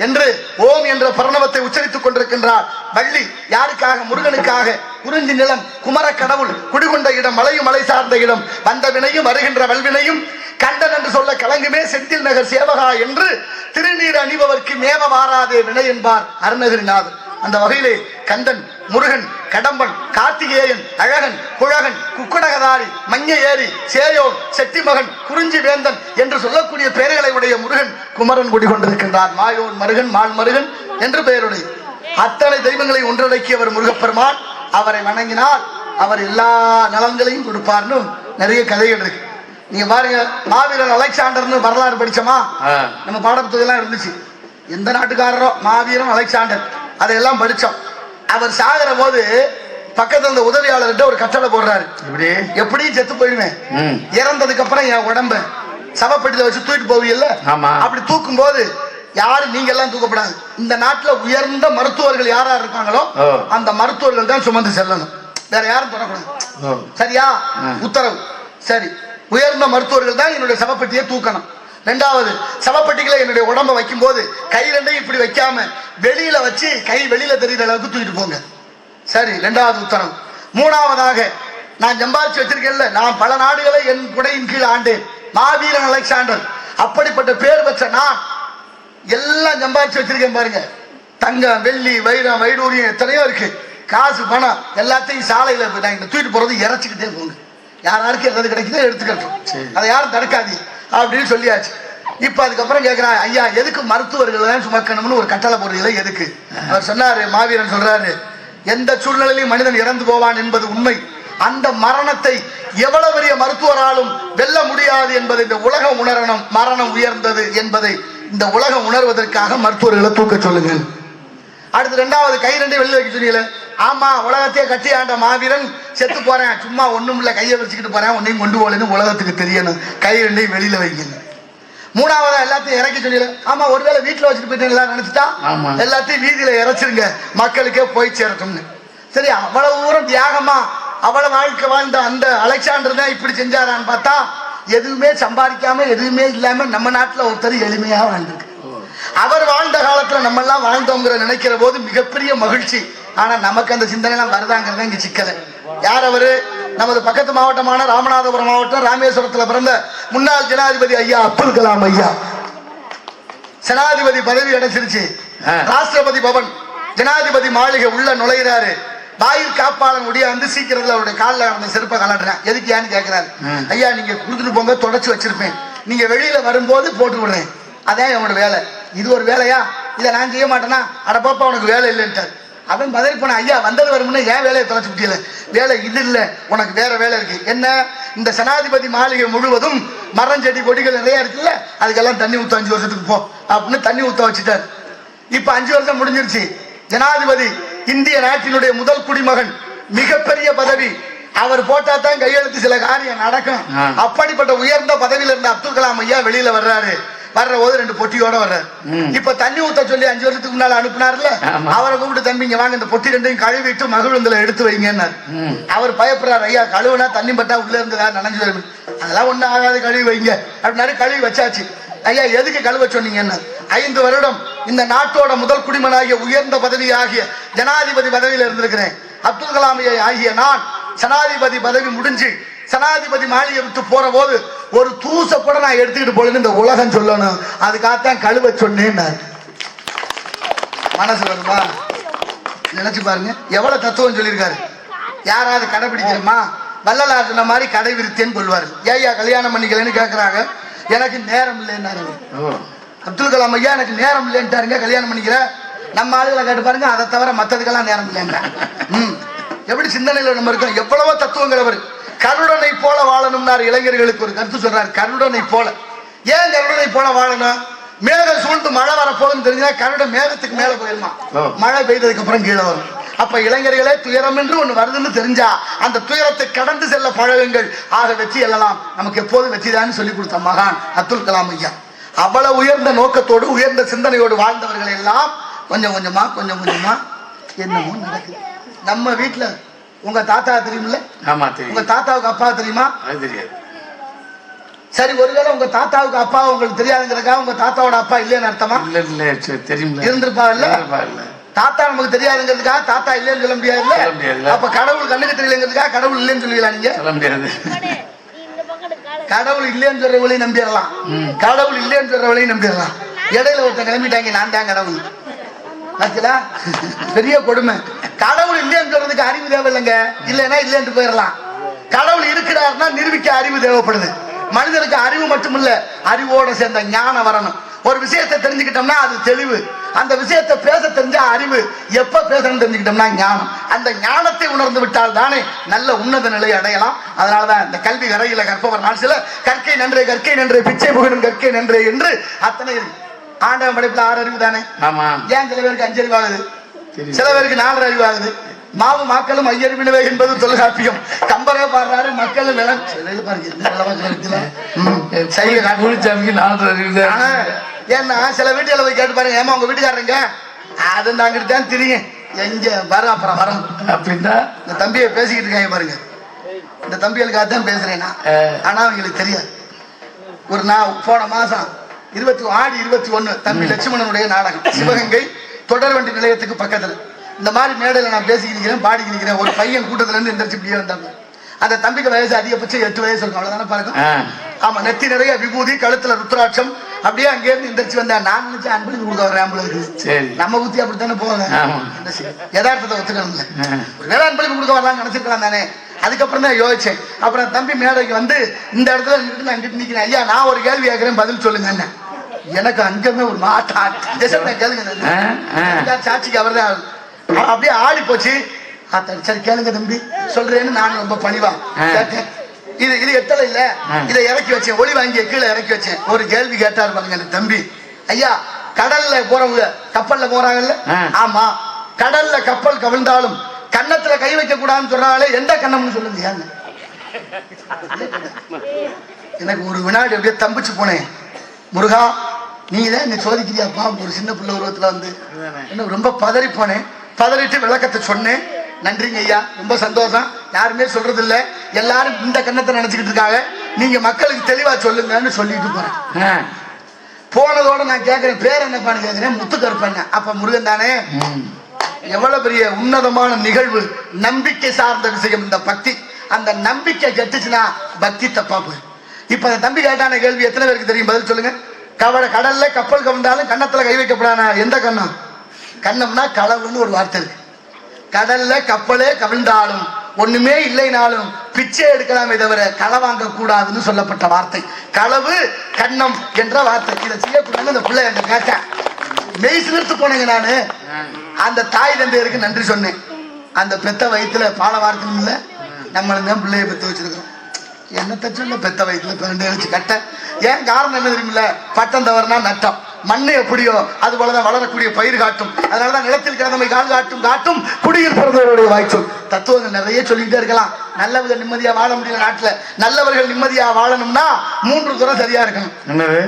என்று ஓம் என்ற பரணவத்தை உச்சரித்துக் கொண்டிருக்கின்றார் வள்ளி. யாருக்காக? முருகனுக்காக. குறிஞ்சி நிலம், குமர கடவுள் குடிகொண்ட இடம், மலையும் மலை சார்ந்த இடம். வந்த வினையும் வருகின்ற வல்வினையும் கண்டன் என்று சொல்ல கலங்குமே செந்தில் நகர் சேவகா என்று திருநீர் அணிபவர்க்கு மேவ மாறாதே வினை என்பார் அருணகிரிநாதர். அந்த வகையிலே கந்தன், முருகன், கடம்பன், கார்த்திகேயன், அழகன், குழகன், குக்குடகதாரி, மஞ்ச ஏரி, சேயோன், செட்டிமகன், குறிஞ்சி வேந்தன் என்று சொல்லக்கூடிய பெயர்களை உடைய முருகன் குமரன் குடிகொண்டிருக்கின்றார். மாயோன் மருகன், மால் மருகன் என்று பெயருடைய அத்தனை தெய்வங்களை ஒன்றடக்கியவர் முருகப்பெருமான். அவரை வணங்கினால் அவர் எல்லா நலன்களையும் கொடுப்பார்னு நிறைய கதைகள் இருக்கு. நீங்க பாருங்க, மாவீரன் அலெக்சாண்டர்னு வரலாறு படிச்சோமா? நம்ம பாடப்புத்தகெல்லாம் இருந்துச்சு. எந்த நாட்டுக்காரரோ மாவீரன் அலெக்சாண்டர், அதையெல்லாம் படிச்சோம். அவர் சாகிற போது பக்கத்துல இந்த உதவியாளர்கிட்ட ஒரு கட்டளை போடுறாரு, எப்படியும் செத்து போயிடுவேன், இறந்ததுக்கு அப்புறம் என் உடம்ப சவப்பெட்டியில வச்சு தூக்கிட்டு போவீங்கல்ல, அப்படி தூக்கும் போது யாரு நீங்க எல்லாம் தூக்கப்படாது, இந்த நாட்டுல உயர்ந்த மருத்துவர்கள் யாரா இருக்காங்களோ அந்த மருத்துவர்கள் தான் சுமந்து செல்லணும், வேற யாரும் தொடக்கூடாது. சரியா? உத்தரவு. சரி, உயர்ந்த மருத்துவர்கள் தான் என்னுடைய சவப்பெட்டியை தூக்கணும். ரெண்டாவது, சவப்பெட்டிகளை என்னுடைய உடம்ப வைக்கும் போது கை ரெண்டையும் இப்படி வைக்காம வெளியில வச்சு கை வெளியில தெரிகிற அளவுக்கு தூக்கிட்டு போங்க. சரி, ரெண்டாவது உத்தரவு. மூணாவதாக, நான் சம்பாதிச்சு வச்சிருக்கேன்ல, நான் பல நாடுகளை என் குடையின் கீழ் ஆண்டேன், மாவீரன் அலெக்சாண்டர், அப்படிப்பட்ட பேர் பெற்ற நான் எல்லாம் சம்பாதிச்சு வச்சிருக்கேன் பாருங்க. தங்கம், வெள்ளி, வைரம், வைடூரியம் எத்தனையோ இருக்கு, காசு பணம் எல்லாத்தையும் சாலையில தூக்கிட்டு போறது இறச்சிக்கிட்டே போங்க, யாராருக்கு எதாவது கிடைக்குதோ எடுத்துக்கட்டும், அதை யாரும் தடுக்காதீங்க அப்படின்னு சொல்லியாச்சு. இப்ப அதுக்கப்புறம் கேட்கிறான், ஐயா எதுக்கு மருத்துவர்கள் தான் சுமக்கணும்னு ஒரு கட்டளை போடுறீங்களா, எதுக்கு? அவர் சொன்னாரு, மாவீரன் சொல்றாரு, எந்த சூழ்நிலையிலும் மனிதன் இறந்து போவான் என்பது உண்மை, அந்த மரணத்தை எவ்வளவு பெரிய மருத்துவராலும் வெல்ல முடியாது என்பதை இந்த உலகம் உணரணும், மரணம் உயர்ந்தது என்பதை இந்த உலகம் உணர்வதற்காக மருத்துவர்களை தூக்க சொல்லுங்க. அடுத்து ரெண்டாவது, கை ரெண்டே வெளியில வைக்க சொன்னீங்களே, ஆமா உலகத்தையே கட்டி ஆண்ட மாவீரன் செத்து போறேன், சும்மா ஒண்ணும் இல்ல கையை வச்சுக்கிட்டு போறேன், ஒன்னையும் கொண்டு போகலன்னு உலகத்துக்கு தெரியணும், கை ரெண்டையும் வெளியில வைக்கணும். மூணாவதா, எல்லாத்தையும் இறக்கி சொன்னீங்க, ஆமா ஒருவேளை வீட்டுல வச்சுட்டு போயிட்டு நினைச்சிட்டா எல்லாத்தையும் வீதியில இறச்சிருங்க, மக்களுக்கே போய் சேரட்டும்னு. சரி, அவ்வளவு தூரம் தியாகமா அவ்வளவு வாழ்க்கை வாழ்ந்த அந்த அலெக்சாண்டர் தான் இப்படி செஞ்சாரான்னு பார்த்தா, எதுவுமே சம்பாதிக்காம எதுவுமே இல்லாம நம்ம நாட்டுல ஒருத்தர் எளிமையா வாழ்ந்துருக்கு. அவர் வாழ்ந்த காலத்துல நம்ம எல்லாம் வாழ்ந்தோங்கிற நினைக்கிற போது மிகப்பெரிய மகிழ்ச்சி. ஆனா நமக்கு அந்த சிந்தனை எல்லாம் வருதாங்கிறத இங்க சிக்கல. யார் அவரு? நமது பக்கத்து மாவட்டமான ராமநாதபுரம் மாவட்டம் ராமேஸ்வரத்துல பிறந்த முன்னாள் ஜனாதிபதி ஐயா அப்துல் கலாம் ஐயா. ஜனாதிபதி பதவி அடைச்சிருச்சு, ராஷ்டிரபதி பவன் ஜனாதிபதி மாளிகை உள்ள நுழைகிறாரு, வாயில் காப்பாளன் முடிய வந்து சீக்கிரத்துல அவருடைய காலில் அந்த செருப்பை கலாட்டுறேன். எதுக்கு ஏன்னு கேட்கிறாரு. ஐயா நீங்க கொடுத்துட்டு போங்க, தொடச்சு வச்சிருப்பேன், நீங்க வெளியில வரும்போது போட்டு விடுறேன், அதான் என்னோட வேலை. இது ஒரு வேலையா? இதை நான் செய்ய மாட்டேன்னா, அட பாப்பா உனக்கு வேலை இல்லைன்ட்டார். அவன் பதில் பண்ண, ஐயா வந்தது வரும்னு ஏன் வேலையை தொலைச்சு விட்டியல, வேலை இது இல்லை, உனக்கு வேற வேலை இருக்கு. என்ன? இந்த ஜனாதிபதி மாளிகை முழுவதும் மரம் செடி கொடிகள் நிறைய இருக்குல்ல, அதுக்கெல்லாம் தண்ணி ஊத்த 5 வருஷத்துக்கு போ அப்படின்னு தண்ணி ஊத்த வச்சுட்டார். இப்ப 5 வருஷம் முடிஞ்சிருச்சு. ஜனாதிபதி இந்திய நாட்டினுடைய முதல் குடிமகன், மிகப்பெரிய பதவி, அவர் போட்டா தான் கையெழுத்து சில காரியம் நடக்கும். அப்படிப்பட்ட உயர்ந்த பதவியில இருந்த அப்துல் கலாம் ஐயா வெளியில வர்றாரு. வர்ற போது 2 பொட்டியோட வர்றாரு. இப்ப தண்ணி ஊத்த சொல்லி 5 வருஷத்துக்கு முன்னால அனுப்புனார்ல, அவரை கூப்பிட்டு தம்பிங்க வாங்க இந்த பொட்டி 2ஐயும் கழுவிட்டு மகிழுந்துல எடுத்து வைங்கன்னாரு. அவர் பயப்படுறாரு, ஐயா கழுவுனா தண்ணி பட்டா உள்ள இருந்து நனைஞ்சு வரும், அதெல்லாம் ஒண்ணும் ஆகாது கழுவி வைங்க அப்படின்னாரு. கழுவி வச்சாச்சு. ஐயா எதுக்கு கழுவ சொன்னீங்கன்னா, 5 வருடம் இந்த நாட்டோட முதல் குடிமனாகிய உயர்ந்த பதவி ஆகிய ஜனாதிபதி பதவியில இருந்திருக்கிறேன். அப்துல் கலாம் ஆகிய நான் ஜனாதிபதி பதவி முடிஞ்சு ஜனாதிபதி மாளிகை விட்டு போற போது ஒரு தூச கூட நான் எடுத்துக்கிட்டு போலன்னு இந்த உலகம் சொல்லணும், அதுக்காகத்தான் கழுவ சொன்னேன். மனசு வருமா? நினைச்சு பாருங்க எவ்வளவு தத்துவம் சொல்லியிருக்காரு. யாராவது கடைபிடிக்கிறோமா? வள்ளலார் சொன்ன மாதிரி கடை விருத்தேன்னு சொல்லுவாரு. ஏய்யா கல்யாணம் பண்ணிக்கலன்னு கேட்கறாங்க, எனக்கு நேரம் இல்லைன்னாரு அப்துல் கலாம் ஐயா. எனக்கு நேரம் இல்லைன்ட்டாருங்க, கல்யாணம் பண்ணிக்கிற. நம்ம ஆளுகளை கேட்டு பாருங்க, அதை தவிர மற்றதுக்கெல்லாம் நேரம் இல்லைன்ற. எப்படி சிந்தனையில நம்ம இருக்கோம், எவ்வளவோ தத்துவங்கள். அவர் கருடனை போல வாழணும்னார். இளைஞர்களுக்கு ஒரு கருத்து சொல்றாரு, கருடனை போல. ஏன் கருடனை போல வாழணும்? மேகம் சூழ்ந்து மழை வரப்போகுதுன்னு தெரிஞ்சா கருடன் மேகத்துக்கு மேல போயிருமா, மழை பெய்ததுக்கு அப்புறம் கீழே வரும். அப்ப இளைஞர்களே துயரம் என்று ஒண்ணு வருதுன்னு தெரிஞ்சா அந்த துயரத்தை கடந்து செல்ல பழகுங்கள், ஆக வெற்றி எல்லாம். நமக்கு எப்போதும் வெற்றிதான் சொல்லி கொடுத்த மகான் அப்துல் கலாம் ஐயா. அவ்வளவு உயர்ந்த நோக்கத்தோடு உயர்ந்த சிந்தனையோடு வாழ்ந்தவர்கள் எல்லாம் கொஞ்சம் கொஞ்சமா என்னமோ நடக்குது. நம்ம வீட்டுல உங்க தாத்தா தெரியுமில்ல? உங்க தாத்தாவுக்கு அப்பா தெரியுமா? சரி, ஒருவேளை உங்க தாத்தாவுக்கு அப்பா உங்களுக்கு தெரியாதுங்கிறதுக்காக உங்க தாத்தாவோட அப்பா இல்லைன்னு அர்த்தமா? இருந்திருப்பா இல்ல? தாத்தா நமக்கு தெரியாதுங்கிறதுக்காக தாத்தா இல்லைன்னு சொல்ல முடியாது. அப்ப கடவுள் கண்ணுக்கு தெரியலங்கிறதுக்காக கடவுள் இல்லைன்னு சொல்லுவீங்களா நீங்க? கடவுள் இல்லைன்னு சொல்றவளையும் நம்பிடலாம், கடவுள் இல்லைன்னு சொல்றவளையும் நம்பிடலாம். இடையில ஒருத்தன் கிளம்பிட்டாங்க, நான் தான் கடவுள். பாத்தீங்களா? பெரிய கொடுமை. கடவுள் இல்லைன்னு சொல்றதுக்கு அறிவு தேவை இல்லைங்க. இல்லைன்னா இல்லைன்னு போயிடலாம். கடவுள் இருக்கிறாருன்னா நிரூபிக்க அறிவு தேவைப்படுது. மனிதனுக்கு அறிவு மட்டும் இல்ல, அறிவோட சேர்ந்த ஞானம் வரணும். ஒரு விஷயத்தை தெரிஞ்சுக்கிட்டோம்னா அது தெளிவு. அந்த விஷயத்தை பேச தெரிஞ்சா அறிவு. எப்ப பேசணும்னு தெரிஞ்சுக்கிட்டோம்னா ஞானம். அந்த ஞானத்தை உணர்ந்து விட்டால் தானே நல்ல உன்னத நிலையை அடையலாம். அதனாலதான் இந்த கல்வி வரையில கற்பவர் நான் சில கற்கை நன்றே கற்கை நன்றே பிச்சை புகழும் கற்கை நன்றே என்று அத்தனை ஆண்டவன் படைப்புல 6 அறிவு தானே. ஏன் சில பேருக்கு 5 அறிவு ஆகுது, சில பேருக்கு 4 அறிவு ஆகுது. மாவு மாக்களும் ஐயறிவினவே என்பது தொல்காப்பியம். கம்பரே பாடுறாரு மக்கள் நிலம் ஏன்னா சில வீட்டுல போய் கேட்டு பாருங்க, ஏமா உங்க வீட்டுக்காரங்க அது நாங்கிட்டு தான் தெரியும் எங்க வர அப்புறம் வரும் அப்படின்னா இந்த தம்பியை பேசிக்கிட்டு இருக்காங்க பாருங்க. இந்த தம்பிகளுக்காக தான் பேசுறேன்னா, ஆனா அவங்களுக்கு தெரியாது. ஒரு நான் போன மாசம் ஆடி 21 தம்பி லட்சுமணனுடைய நாடகம் சிவகங்கை தொடர்வண்டி நிலையத்துக்கு பக்கத்துல இந்த மாதிரி மேடையில நான் பேசிக்கிறேன் பாடிக்கு நிற்கிறேன். ஒரு பையன் கூட்டத்துல இருந்து எந்திரிச்சு இப்படியே வந்தாங்க. அந்த தம்பிக்கு வயசு அதிகபட்சம் 8 வயசு இருக்கும், அவ்வளவுதானே பாருங்க. ஆமா, நெத்தி நிறைய விபூதி, கழுத்துல ருத்ராட்சம். அப்படியே அங்கே இருந்து எந்திரிச்சு வந்தேன். நான் நினைச்சேன் அன்பளிப்பு கொடுக்க வர்றேன் ஆம்பளுக்கு. நம்ம புத்தி அப்படித்தானே போகல, யதார்த்தத்தை ஒத்துக்கணும்ல. ஒரு வேலை அன்பளிப்பு கொடுக்க வரலாம்னு நினைச்சிருக்கலாம் தானே. அதுக்கப்புறம் தான் யோசிச்சேன். அப்புறம் தம்பி மேடைக்கு வந்து இந்த இடத்துல நான் அங்கிட்டு நிக்கிறேன். ஐயா நான் ஒரு கேள்வி கேட்கிறேன், பதில் சொல்லுங்க. என்ன எனக்கு அங்கமே ஒரு கேளுங்க சாட்சிக்கு அவர் தான் அப்படியே ஆடி போச்சு. சரி கேளுங்க தம்பி சொல்றேன்னு நான் ரொம்ப பணிவா கேட்டேன். இது எத்தனை இல்ல, இதை இறக்கி வச்சேன், ஒளி வாங்கிய கீழே இறக்கி வச்சேன். ஒரு கேள்வி கேட்டாரு பாருங்க அந்த தம்பி. ஐயா கடல்ல போறவங்க கப்பல்ல போறாங்கல்ல, ஆமா, கடல்ல கப்பல் கவிழ்ந்தாலும் கன்னத்துல கை வைக்க கூடாதுன்னு சொல்றாங்களே, எந்த கண்ணம்னு சொல்லுங்க. ஏங்க எனக்கு ஒரு வினாடி அப்படியே தம்பிச்சு போனேன். முருகா நீ தான் என்ன சோதிக்கிறியாப்பா. ஒரு சின்ன பிள்ளை உருவத்துல வந்து என்ன ரொம்ப பதறி போனேன். பதறிட்டு விளக்கத்தை சொன்னேன். நன்றிங்க ஐயா, ரொம்ப சந்தோஷம். யாருமே சொல்றது இல்ல, எல்லாரும் இந்த கண்ணத்தை நினைச்சுக்கிட்டு இருக்காங்க. நீங்க மக்களுக்கு தெளிவா சொல்லுங்கன்னு சொல்லிட்டு போறேன். போனதோட நான் கேட்கிறேன், பேர் என்னப்பான்னு கேட்கிறேன். முத்துக்கருப்பண்ண. அப்ப முருகன் தானே. எவ்வளவு பெரிய உன்னதமான நிகழ்வு, நம்பிக்கை சார்ந்த விஷயம் இந்த பக்தி. அந்த நம்பிக்கை கெட்டுச்சுன்னா பக்தி தப்பா போய். இப்ப அந்த தம்பி கேட்டான கேள்வி எத்தனை பேருக்கு தெரியும்? பதில் சொல்லுங்க. கடல்ல கப்பல் கவிழ்ந்தாலும் கன்னத்துல கை வைக்கப்படானா? எந்த கண்ணம்? கண்ணம்னா களவுன்னு ஒரு வார்த்தை இருக்கு. கடல்ல கப்பலே கவிழ்ந்தாலும் ஒண்ணுமே இல்லைனாலும் பிச்சை எடுக்கலாமே தவிர களை வாங்க கூடாதுன்னு சொல்லப்பட்ட வார்த்தை களவு கண்ணம் என்ற வார்த்தை. இதை செய்யக்கூடாது அந்த பிள்ளை என்ற கேட்ட மெய் சிலிர்த்து போனேங்க. நானு அந்த தாய் தந்தையருக்கு நன்றி சொன்னேன். அந்த பெத்த வயிற்றுல பால வார்த்தையும் இல்லை, நம்மளும் பிள்ளைய பெற்று வச்சிருக்கோம். என்ன தச்சு பெத்த வயிற்றுல பிறண்டே வச்சு கட்ட. ஏன் காரணம் என்ன தெரியுமில்ல? பட்டம் தவறுனா நட்டம். மண்ணு எப்படியோ அது போலதான் வளரக்கூடிய பயிர் காட்டும். அதனாலதான் நிலத்தில் கிடந்தமை கால் காட்டும் காட்டும் குடியில் பிறந்தவருடைய வாய்ச்சொல். தத்துவங்கள் நிறைய சொல்லிக்கிட்டே இருக்கலாம். நல்லவர்கள் நிம்மதியா வாழ முடியல நாட்டுல. நல்லவர்கள் நிம்மதியா வாழணும்னா 3 துறை சரியா இருக்கணும்.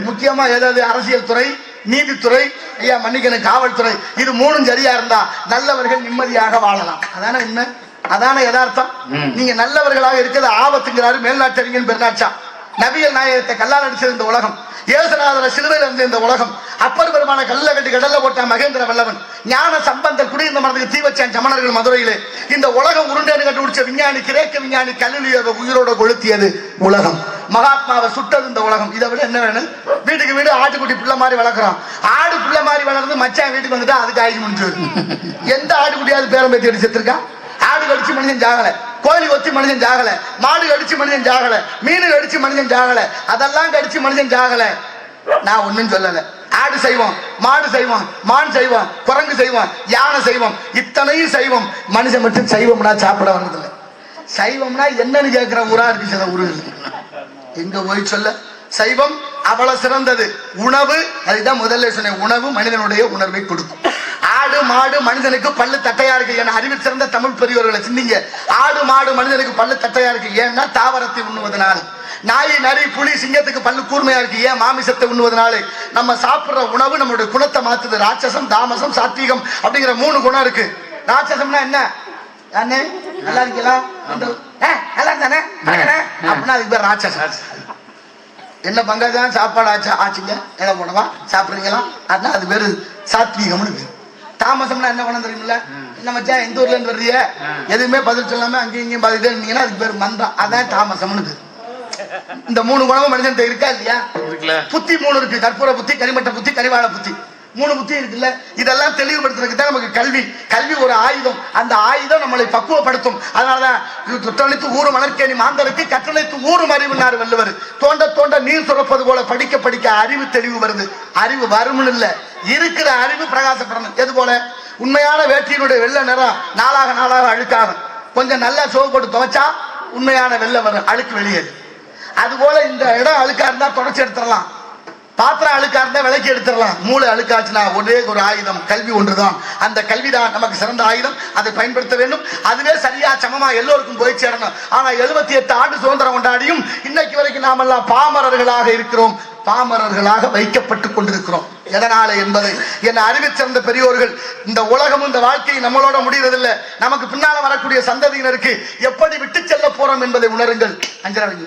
முக்கியமா ஏதாவது அரசியல் துறை, நீதித்துறை, ஐயா மன்னிக்கணும் காவல்துறை, இது 3 சரியா இருந்தா நல்லவர்கள் நிம்மதியாக வாழலாம். அதான உண்மை, அதான யதார்த்தம். நீங்க நல்லவர்களாக இருக்கிறது ஆபத்துங்கிறாரு மேல்நாட்டறிஞன் பெருநாட்சா. நபிகள் நாயகத்தை கல்லால் அடிச்சது இந்த உலகம். ஏசுநாதர சிலுவையில் இருந்த இந்த உலகம். அப்பர் பெருமான கல்ல கட்டி கடல்ல போட்ட மகேந்திர வல்லவன். ஞான சம்பந்தர் குடியிருந்த மனதுக்கு தீ வச்சான் சமணர்கள் மதுரையிலே. இந்த உலகம் உருண்டேன்னு கண்டுபிடிச்ச விஞ்ஞானி கிரேக்க விஞ்ஞானி கல்லிலியோவை உயிரோட கொளுத்தியது உலகம். மகாத்மாவை சுட்டது இந்த உலகம். இதை விட என்ன வேணும்? வீட்டுக்கு வீடு ஆட்டுக்குட்டி பிள்ளை மாதிரி வளர்க்குறோம். ஆடு பிள்ளை மாதிரி வளர்ந்து மச்சான் வீட்டுக்கு வந்துட்டா அதுக்கு ஆகி முடிஞ்சு. எந்த ஆட்டுக்குட்டியாவது பேரம் பேத்தி அடிச்சு செத்துருக்கா? ஆடு கடிச்சு மனுஷன் ஜாகல, கோழி ஒத்தி மனுஷன் ஜாகல, மாடு கடிச்சு மனுஷன் ஜாகல, மீன் கடிச்சு மனுஷன் ஜாகல, அதெல்லாம் கடிச்சு மனுஷன் ஜாகல. நான் ஒன்னும் சொல்லல. ஆடு செய்வோம், மாடு செய்வோம், மான் செய்வோம், குரங்கு செய்வோம், யானை செய்வோம், இத்தனையும் செய்வோம். மனுஷன் மட்டும் சைவம்னா சாப்பிட வர்றதில்லை. சைவம்னா என்னன்னு கேட்கிற ஊரா இருக்கு சில ஊர்கள். எங்க போய் சொல்ல சைவம் அவ்வளவு சிறந்தது. உணவு, அதுதான் முதல்ல சொன்னேன், உணவு மனிதனுடைய உணர்வை கொடுக்கும். ஆடு மாடு மனிதனுக்கு பல்லு தட்டையா இருக்கு. ஏன்னா அறிவில் சிறந்த தமிழ் பெரியவர்களை சிந்திங்க. ஆடு மாடு மனிதனுக்கு பல்லு தட்டையா இருக்கு. ஏன்னா தாவரத்தை உண்ணுவதனால. நாய் நரி புலி சிங்கத்துக்கு பல்லு கூர்மையா இருக்கு. ஏன்? மாமிசத்தை உண்ணுவதனால. நம்ம சாப்பிடுற உணவு நம்மளுடைய குணத்தை மாத்துது. ராட்சசம், தாமசம், சாத்வீகம் அப்படிங்கிற 3 குணம் இருக்கு. ராட்சசம்னா என்ன? நல்லா இருக்கலாம், நல்லா தானே அப்படின்னா அதுக்கு பேர் ராட்சசம். என்ன பங்காதான் சாப்பாடு ஆச்சுங்க, எதை போனவா சாப்பிடுறீங்களா, அதுனா அது பேரு சாத்வீகம்னு பேரு. தாமசம்னா என்ன பண்ண தெரியுமில்ல? என்ன மச்சான் எந்த ஊர்ல இருந்து வர்றீங்க, எதுவுமே பதில் சொல்லாம அங்கேயும் இங்கேயும் பார்த்துட்டே இருந்தீங்கன்னா அதுக்கு பேர் மந்தம். அதான் தாமசம்னு பேரு. இந்த 3 குணமும் மனிதன் இருக்கா இல்லையா? புத்தி 3 இருக்கு. கற்பூர புத்தி, கரிமட்ட புத்தி, கரிவாள புத்தி. 3 புத்தி இருக்குல்ல. இதெல்லாம் தெளிவுபடுத்துறதுக்கு தான் நமக்கு கல்வி. கல்வி ஒரு ஆயுதம். அந்த ஆயுதம் நம்மளை பக்குவப்படுத்தும். அதனாலதான் தொட்டணைத்து ஊரும் மலர்கேணி மாந்தருக்கு கற்றணைத்து ஊரும் அறிவுனார் வள்ளுவர். தோண்ட தோண்ட நீர் சுரப்பது போல படிக்க படிக்க அறிவு தெளிவு வருது. அறிவு வரும்னு இல்ல, இருக்கிற அறிவு பிரகாசப்படணும். எது போல உண்மையான வேட்டியினுடைய வெள்ளை நிறம் நாளாக நாளாக அழுக்காகும். கொஞ்சம் நல்லா சோப்பு போட்டு துவைச்சா உண்மையான வெள்ளை வரும், அழுக்கு வெளியேறு. அது போல இந்த இடம் அழுக்கா இருந்தா தொடச்சி எடுத்துடலாம், பாத்திரம் அழுக்கா இருந்தா விளக்கி எடுத்துடலாம். மூளை அழுக்காச்சுன்னா ஒரே ஒரு ஆயுதம் கல்வி ஒன்றுதான். அந்த கல்விதான் நமக்கு சிறந்த ஆயுதம். அதை பயன்படுத்த வேண்டும். அதுவே சரியா சமமா எல்லோருக்கும் போய் சேரணும். ஆனா 78 ஆண்டு சுதந்திரம் கொண்டாடியும் இன்னைக்கு வரைக்கும் நாமெல்லாம் பாமரர்களாக இருக்கிறோம், பாமரர்களாக வைக்கப்பட்டுக் கொண்டிருக்கிறோம். எதனால என்பதை என்னை அறிவிச்சிருந்த பெரியோர்கள், இந்த உலகமும் இந்த வாழ்க்கை நம்மளோட முடியறதில்லை, நமக்கு பின்னால வரக்கூடிய சந்ததியினருக்கு எப்படி விட்டு செல்ல போறோம் என்பதை உணருங்கள். அஞ்சலி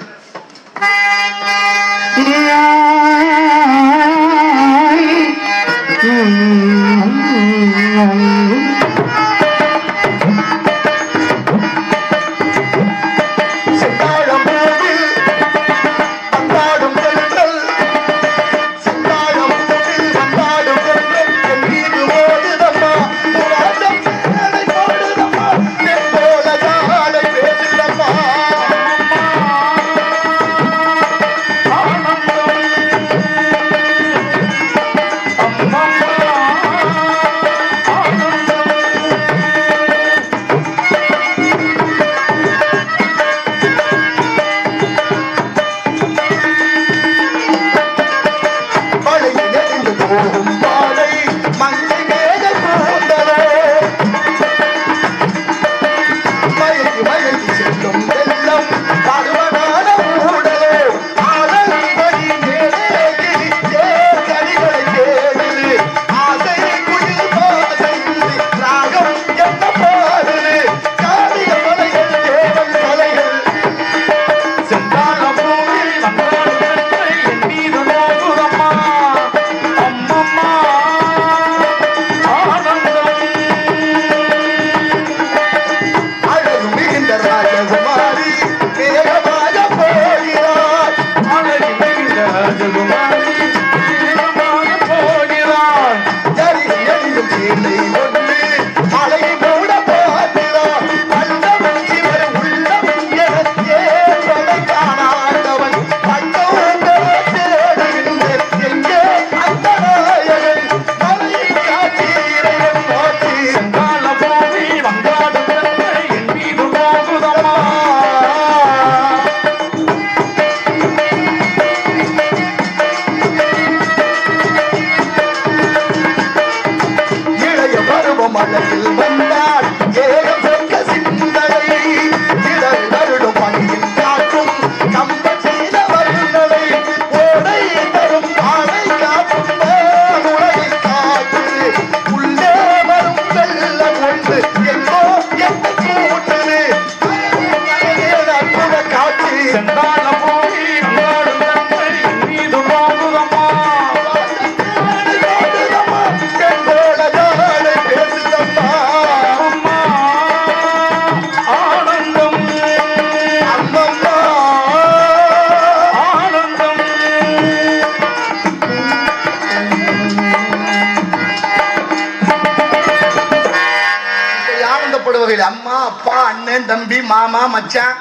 அம்மா அப்பா அண்ணன் தம்பி மாமா மச்சான்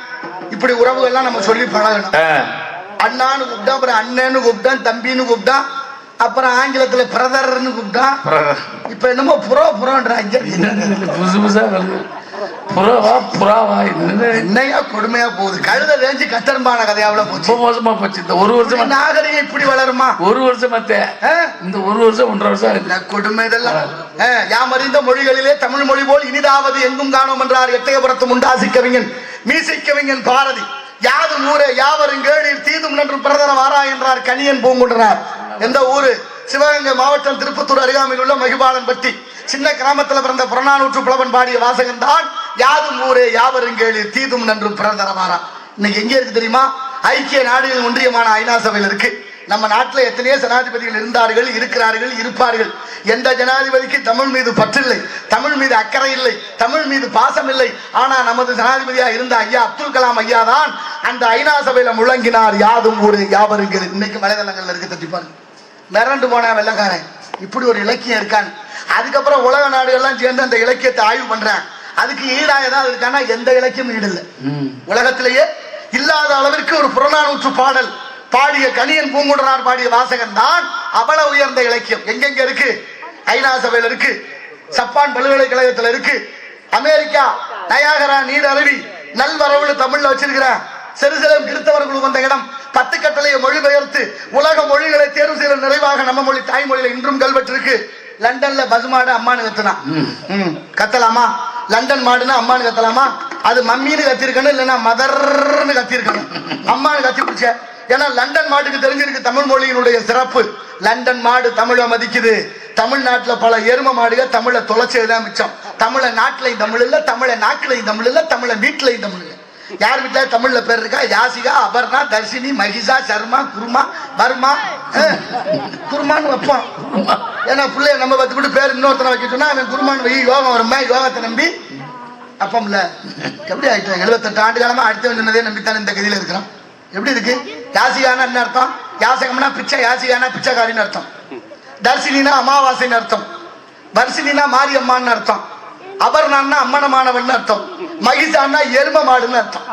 இப்படி உறவுகள்லாம் நம்ம சொல்லி பழகணும். அண்ணான்னு கூப்பிட்டா, அப்புறம் அண்ணன்னு கூப்பிட்டான், தம்பின்னு கூப்பிட்டான், அப்புறம் ஆங்கிலத்துல பிரதர்ன்னு கூப்பிட்டான். இப்ப என்னமோ புறான்றாங்க. புதுசு புதுசா புறாவா புறாவா என்னையா கொடுமையா போகுது. கழுத ரேஞ்சு கட்டர்பான கதையாவில போச்சு, மோசமா போச்சு. இந்த ஒரு வருஷம் நாகரிகம் இப்படி வளருமா? ஒரு வருஷம் இந்த ஒரு வருஷம் 1.5 வருஷம் கொடுமை இதெல்லாம். யாம் அறிந்த மொழிகளிலே தமிழ் மொழி போல் இனிதாவது எங்கும் காணோம் என்றார் எட்டயபுரத்து முண்டாசி கவிஞன் மீசை கவிஞன் பாரதி. யாதும் ஊரே யாவரும் கேளீர் தீதும் நன்றும் பிரதர வாரா என்றார் கணியன் பூங்குன்றனார். எந்த ஊரு? சிவகங்கை மாவட்டம் திருப்பத்தூர் அருகாமையில் உள்ள மகிபாலன் பட்டி சின்ன கிராமத்துல பிறந்த புறநானூற்று புலவன் பாடிய வாசகன் தான் யாதும் ஊரே யாவரும் கேளீர் தீதும் நன்றும் பிரதர வாரா. இன்னைக்கு எங்க இருக்கு தெரியுமா? ஐக்கிய நாடுகள் ஒன்றியமான ஐநா சபையில் இருக்கு. நம்ம நாட்டில் எத்தனையோ ஜனாதிபதிகள் இருந்தார்கள், இருக்கிறார்கள், இருப்பார்கள். எந்த ஜனாதிபதிக்கு தமிழ் மீது பற்றில்லை, தமிழ் மீது அக்கறை இல்லை, தமிழ் மீது பாசம் இல்லை. ஆனா நமது ஜனாதிபதியா இருந்த ஐயா அப்துல் கலாம் ஐயா தான் அந்த ஐநா சபையில முழங்கினார் யாதும் ஊரே யாவரும் கேளீர். இன்னைக்கு வலைதளங்கள்ல இருக்கு, தட்டி பாருங்க. மிரண்டு போனா வெள்ளக்காரன் இப்படி ஒரு இலக்கியம் இருக்கான்னு. அதுக்கப்புறம் உலக நாடுகள்லாம் சேர்ந்து அந்த இலக்கியத்தை ஆய்வு பண்றாங்க. அதுக்கு ஈடாக ஏதாவது இருக்கான்னா எந்த இலக்கியமும் ஈடு இல்லை. உலகத்திலேயே இல்லாத அளவிற்கு ஒரு புறநானூற்று பாடல் பாடிய கணியன் பூங்குன்றனார் பாடிய வாசகன் தான் அவ்வளவு உயர்ந்த இலக்கியம். எங்கெங்க இருக்கு? ஐநா சபையில இருக்கு, ஜப்பான் பல்கலைக்கழகத்துல இருக்கு, அமெரிக்கா நயாகரா நீர் அருவி நல்வரவுன்னு தமிழ்ல வச்சிருக்கிறான். செருசலேம் கிறிஸ்தவர்கள் வந்த இடம் 10 கட்டளையை மொழிபெயர்த்து உலக மொழிகளை தேர்வு செய்ய நிறைவாக நம்ம மொழி தாய்மொழியில இன்றும் கல்வெட்டு இருக்கு. லண்டன்ல பசுமாடு அம்மானு கத்துனா கத்தலாமா? லண்டன் மாடுனா அம்மானு கத்தலாமா? அது மம்மின்னு கத்திருக்கணும், இல்லைன்னா மதர்ன்னு கத்திருக்கணும். அம்மானு கத்தி பிடிச்ச. ஏன்னா லண்டன் மாட்டுக்கு தெரிஞ்சிருக்கு தமிழ் மொழியினுடைய சிறப்பு. லண்டன் மாடு தமிழை மதிக்குது. தமிழ்நாட்டுல பல எரும மாடுகள் தமிழை தொலைச்சதுதான் மிச்சம். தமிழை நாட்டிலையும் தமிழ் இல்ல, தமிழை நாட்டிலையும் தமிழ் இல்ல, தமிழை வீட்டிலையும் தமிழ் இல்ல. யார் வீட்டுல தமிழ்ல பேர் இருக்கா? யாசிகா, அபர்ணா, தர்ஷினி, மகிஷா, சர்மா, குருமா, வர்மா, குருமான்னு வைப்போம். ஏன்னா பிள்ளைய நம்ம 10 விட்டு பேர் இன்னொருத்தனை வைக்க சொன்னா அவன் குருமான்னு வை. யோகம் வருமா? யோகத்தை நம்பி அப்பம்ல எப்படி ஆயிட்டோம்? 78 ஆண்டு காலமா அடுத்த சொன்னதே நம்பித்தான் இந்த கதியில இருக்கிறோம். எப்படி இருக்கு? யாசிகானா என்ன அர்த்தம்? யாசகம்னா பிச்சை, யாசிகானா பிச்சைக்காரின்னு அர்த்தம். தர்ஷினினா அமாவாசைன்னு அர்த்தம். வர்ஷினா மாரியம்மான்னு அர்த்தம். அபர்ணான்னா அம்மனமானவன் அர்த்தம். மகிஷான்னா எரும மாடுன்னு அர்த்தம்.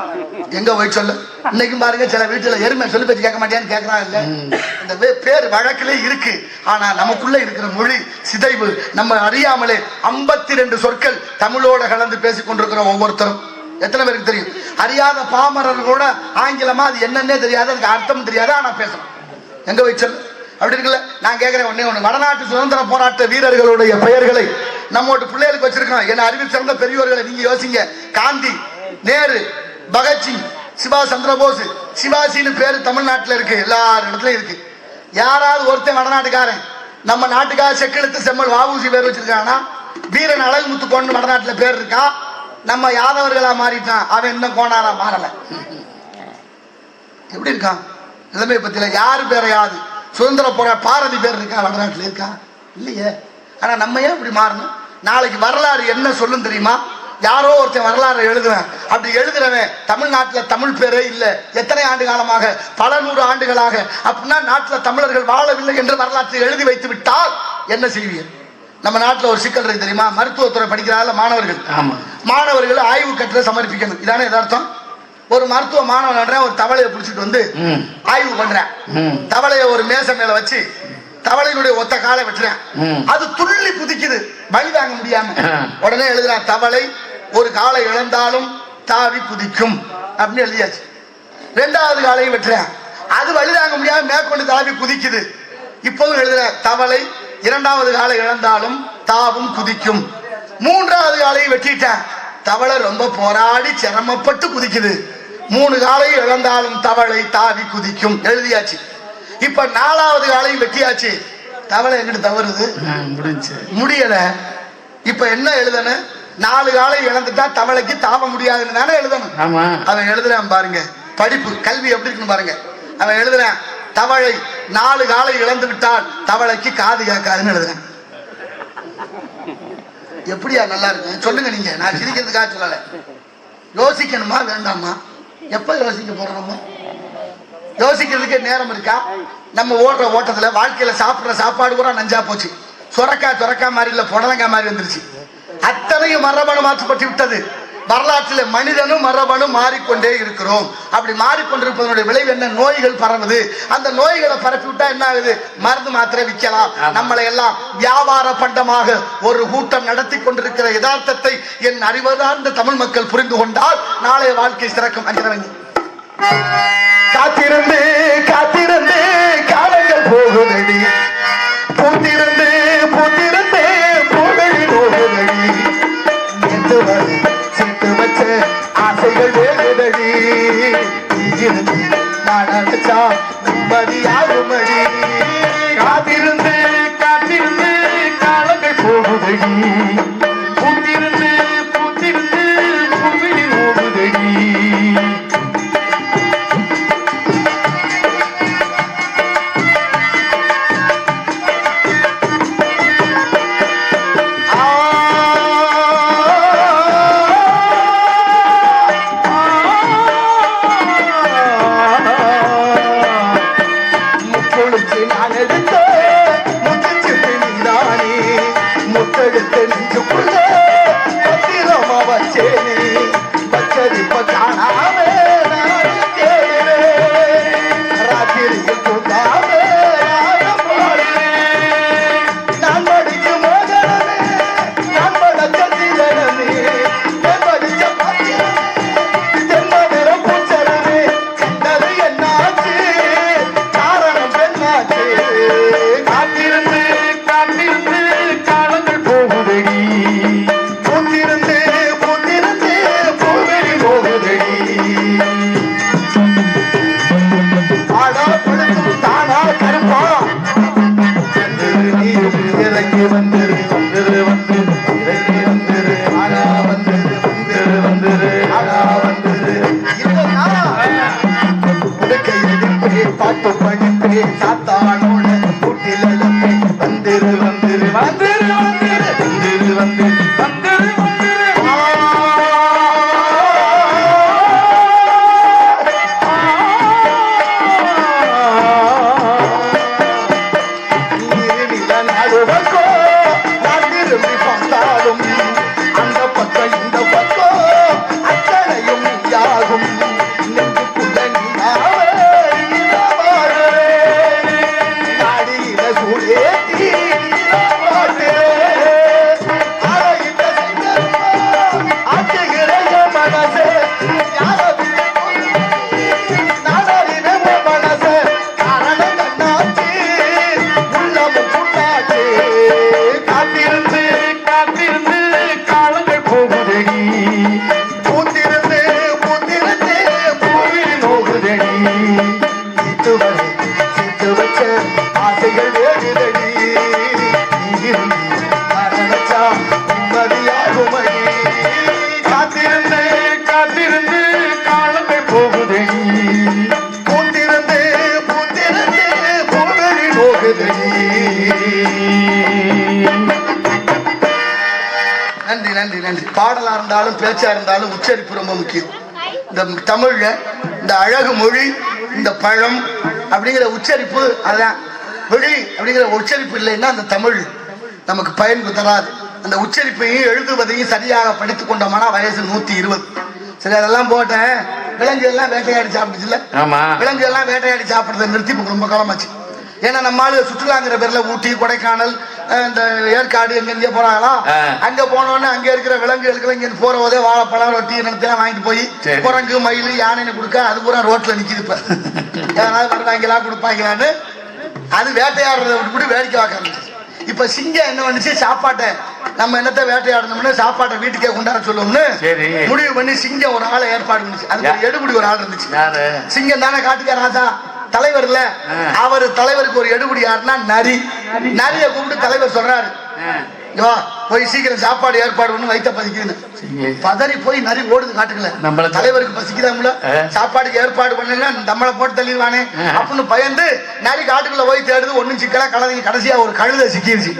எங்க போய் சொல்லு? இன்னைக்கும் பாருங்க சில வீட்டுல எருமை சொல்லி பேச்சு கேட்க மாட்டேன்னு கேட்கறான். இல்ல, இந்த பேர் வழக்கிலே இருக்கு. ஆனா நமக்குள்ள இருக்கிற மொழி சிதைவு. நம்ம அறியாமலே 52 சொற்கள் தமிழோட கலந்து பேசிக் கொண்டிருக்கிறோம் ஒவ்வொருத்தரும். எத்தனை பேருக்கு தெரியும்? அறியாத பாமரர் கூட ஆங்கிலமா அது என்னன்னே தெரியாது, அதுக்கு அர்த்தம் தெரியாது, ஆனா பேசணும். எங்க போய் சொல்லு? அப்படி இருக்குல்ல. நான் கேட்கிறேன் ஒண்ணு, வடநாட்டு சுதந்திர போராட்ட வீரர்களுடைய பெயர்களை நம்மோட பிள்ளைகளுக்கு வச்சிருக்கோம். என்ன அறிவில் சிறந்த பெரியவர்களை நீங்க யோசிங்க. காந்தி, நேரு, பகத்சிங், சுபாஷ் சந்திரபோஸ், சிவாஜின்னு பேரு தமிழ்நாட்டில் இருக்கு, எல்லா இடத்துலயும் இருக்கு. யாராவது ஒருத்தன் வடநாட்டுக்காரன் நம்ம நாட்டுக்காக செக்கெழுத்து செம்மல் வாவூசி பேர் வச்சிருக்கானா? வீரன் அழகுமுத்துக்கோன்னு வடநாட்டுல பேர் இருக்கா? நம்ம யாதவர்களா மாறிட்டான், அவன் இன்னும் கோணாரா மாறல. எப்படி இருக்கான் நிலைமை பத்தில? யாரு பேரையாது சுதந்திர போரா பாரதி பேர் இருக்கா வடநாட்டுல? இருக்கா? இல்லையே. ஆனா நம்ம ஏன் இப்படி மாறணும்? நாளைக்கு வரலாறு என்ன சொல்லும் தெரியுமா? யாரோ ஒருத்தன் வரலாறு எழுதுவேன், அப்படி எழுதுறவன் தமிழ்நாட்டுல தமிழ் பேரே இல்ல, எத்தனை ஆண்டு காலமாக, பல 100 ஆண்டுகளாக, அப்படின்னா நாட்டுல தமிழர்கள் வாழவில்லை என்று வரலாற்றை எழுதி வைத்து விட்டால் என்ன செய்வீர்கள்? நம்ம நாட்டுல ஒரு சிக்கல் இருக்கு தெரியுமா? மருத்துவத்துறை படிக்கிறால மாணவர்கள் ஆய்வு கட்டுரை சமர்ப்பிக்கணும். இதானே எதார்த்தம்? ஒரு மருத்துவ மாணவன் ஒரு தவளையை பிடிச்சிட்டு வந்து ஆய்வு பண்றேன். தவளைய ஒரு மேசை மேல வச்சு தவளையினுடைய ஒத்த காலை வெட்டுறேன். அது துள்ளி குதிக்குது, வலி தாங்க முடியாம. உடனே எழுதுறான், தவளை ஒரு காலை இழந்தாலும் தாவி குதிக்கும் அப்படின்னு எழுதியாச்சு. 2வது காலையும் வெட்டுறேன், அது வலி தாங்க முடியாம மேற்கொண்டு தாவி குதிக்குது. இப்போதும் எழுதுறேன், தவளை 2வது காலை இழந்தாலும் தாவும் குதிக்கும். 3வது காலையும் வெட்டிட்டேன், தவளை ரொம்ப போராடி சிரமப்பட்டு குதிக்குது. 3 காலையும் இழந்தாலும் தவளை தாவி குதிக்கும் எழுதியாச்சு. இப்ப 4வது காலையும் வெட்டியாச்சு, தவளை எங்கிட்டு தவறுது? முடியல. இப்ப என்ன எழுதணும்? 4 காலை இழந்துட்டா தவளைக்கு தாவ முடியாதுன்னு தானே எழுதணும். அவன் எழுதுறான் பாருங்க, படிப்பு கல்வி எப்படி இருக்குன்னு பாருங்க. அவன் எழுதுறான், தவளை 4 காலை இழந்து விட்டால் தவளைக்கு காது கேட்காதுன்னு எழுதுறான். எப்படியா நல்லா இருக்கு சொல்லுங்க நீங்க. நான் சிரிக்கிறதுக்காக சொல்லல, யோசிக்கணுமா வேண்டாமா? எப்ப யோசிக்க போறோம்? யோசிக்கிறதுக்கு நேரம் இருக்கா? நம்ம ஓடுற ஓட்டத்துல வாழ்க்கையில சாப்பிடுற சாப்பாடு கூட நஞ்சா போச்சு. சொரக்கா மாதிரி இல்ல, புடலங்கா மாதிரி வந்துருச்சு. அத்தனையும் மரபணு மாற்றப்பட்டு விட்டது. வரலாற்றில் மனிதனும் மரபணும் மாறிக்கொண்டே இருக்கிறோம். அப்படி மாறிக்கொண்டிருப்பதனுடைய விளைவு என்ன? நோய்கள் பரவுது. அந்த நோய்களை பரப்பி விட்டா என்ன ஆகுது? மருந்து மாத்திரை விற்கலாம். நம்மளை எல்லாம் வியாபார பண்டமாக ஒரு கூட்டம் நடத்தி கொண்டிருக்கிற யதார்த்தத்தை என் அறிவதார்ந்த தமிழ் மக்கள் புரிந்து கொண்டால் நாளைய வாழ்க்கை சிறக்கும். காத்திருந்து காத்திருந்து காலங்கள் போகுதடி, பூத்திருந்து பூத்திருந்து பூவழி போகுதடி, வச்ச ஆசைகள் வேகுதடி, நான் நினைச்சா நிம்மதியாகுமடி. காத்திருந்து காத்திருந்து காலங்கள் போகுதடி, பூத்திருந்து பூத்திருந்து பூவிழி போகுதடி. வந்துரு வந்துரு வந்துரு வந்துரு வந்துரு வந்துரு நன்றி நன்றி நன்றி. பாடலா இருந்தாலும் பேச்சா இருந்தாலும் உச்சரிப்பு ரொம்ப முக்கியம். இந்த தமிழ்ல இந்த அழகு மொழி, இந்த பழம் அப்படிங்கிற உச்சரிப்பு, அதான் மொழி அப்படிங்கிற உச்சரிப்பு இல்லைன்னா அந்த தமிழ் நமக்கு பயன் தராது. அந்த உச்சரிப்பையும் எழுதுவதையும் சரியாக படித்துக் கொண்டோம்னா வயசு 120. சரி, அதெல்லாம் போட்டேன். விலங்கு எல்லாம் வேட்டையாடி சாப்பிடுச்சுல, விலங்கு எல்லாம் வேட்டையாடி சாப்பிடுறத நிறுத்தி ரொம்ப காலமாச்சு. ஏன்னா நம்ம ஆளு சுற்றுலாங்கிற பேர்ல ஊட்டி, கொடைக்கானல், இந்த ஏற்காடு எங்க போறாங்களா, அங்க போனோடனே அங்க இருக்கிற விலங்குகளுக்கு இங்க போற போதே வாழைப்பழம், ரொட்டி, நிலத்தெல்லாம் வாங்கிட்டு போய் குரங்கு, மயில், யானைன்னு கொடுக்க அது பூரா ரோட்ல நிக்குது. இப்ப யாராவது வருவாங்களா கொடுப்பாங்களான்னு அது வேட்டையாடுறத விட்டு வேடிக்கை பார்க்க. இப்ப சிங்கம் என்ன வந்துச்சு, சாப்பாட்டை நம்ம என்னத்த வேட்டையாடணும்னு சாப்பாட்டை வீட்டுக்கே கொண்டாட சொல்லுவோம்னு முடிவு பண்ணி சிங்கம் ஒரு ஆளை ஏற்பாடு பண்ணிச்சு. அதுக்கு எடுபடி ஒரு ஆள் இருந்துச்சு. சிங்கம் தானே காட்டுக்கார ராஜா, தலைவர் இல்ல, அவரு தலைவருக்கு ஒரு எடுபடி யாருன்னா நரி. நரிய கூப்பிட்டு தலைவர் சொல்றாரு, போய் சீக்கிரம் சாப்பாடு ஏற்பாடு பண்ணு, வயிற்ற பசிக்குதுன்னு. பதறி போய் நரி ஓடுது காட்டுக்கல. தலைவருக்கு பசிக்குதாங்கள, சாப்பாடுக்கு ஏற்பாடு பண்ணுங்க, நம்மளை போட்டு தள்ளிடுவானே அப்படின்னு பயந்து நரி காட்டுக்குள்ள போய் தேடுது. ஒண்ணும் சிக்கலா கலந்து கடைசியா ஒரு கழுதை சிக்கிருச்சு.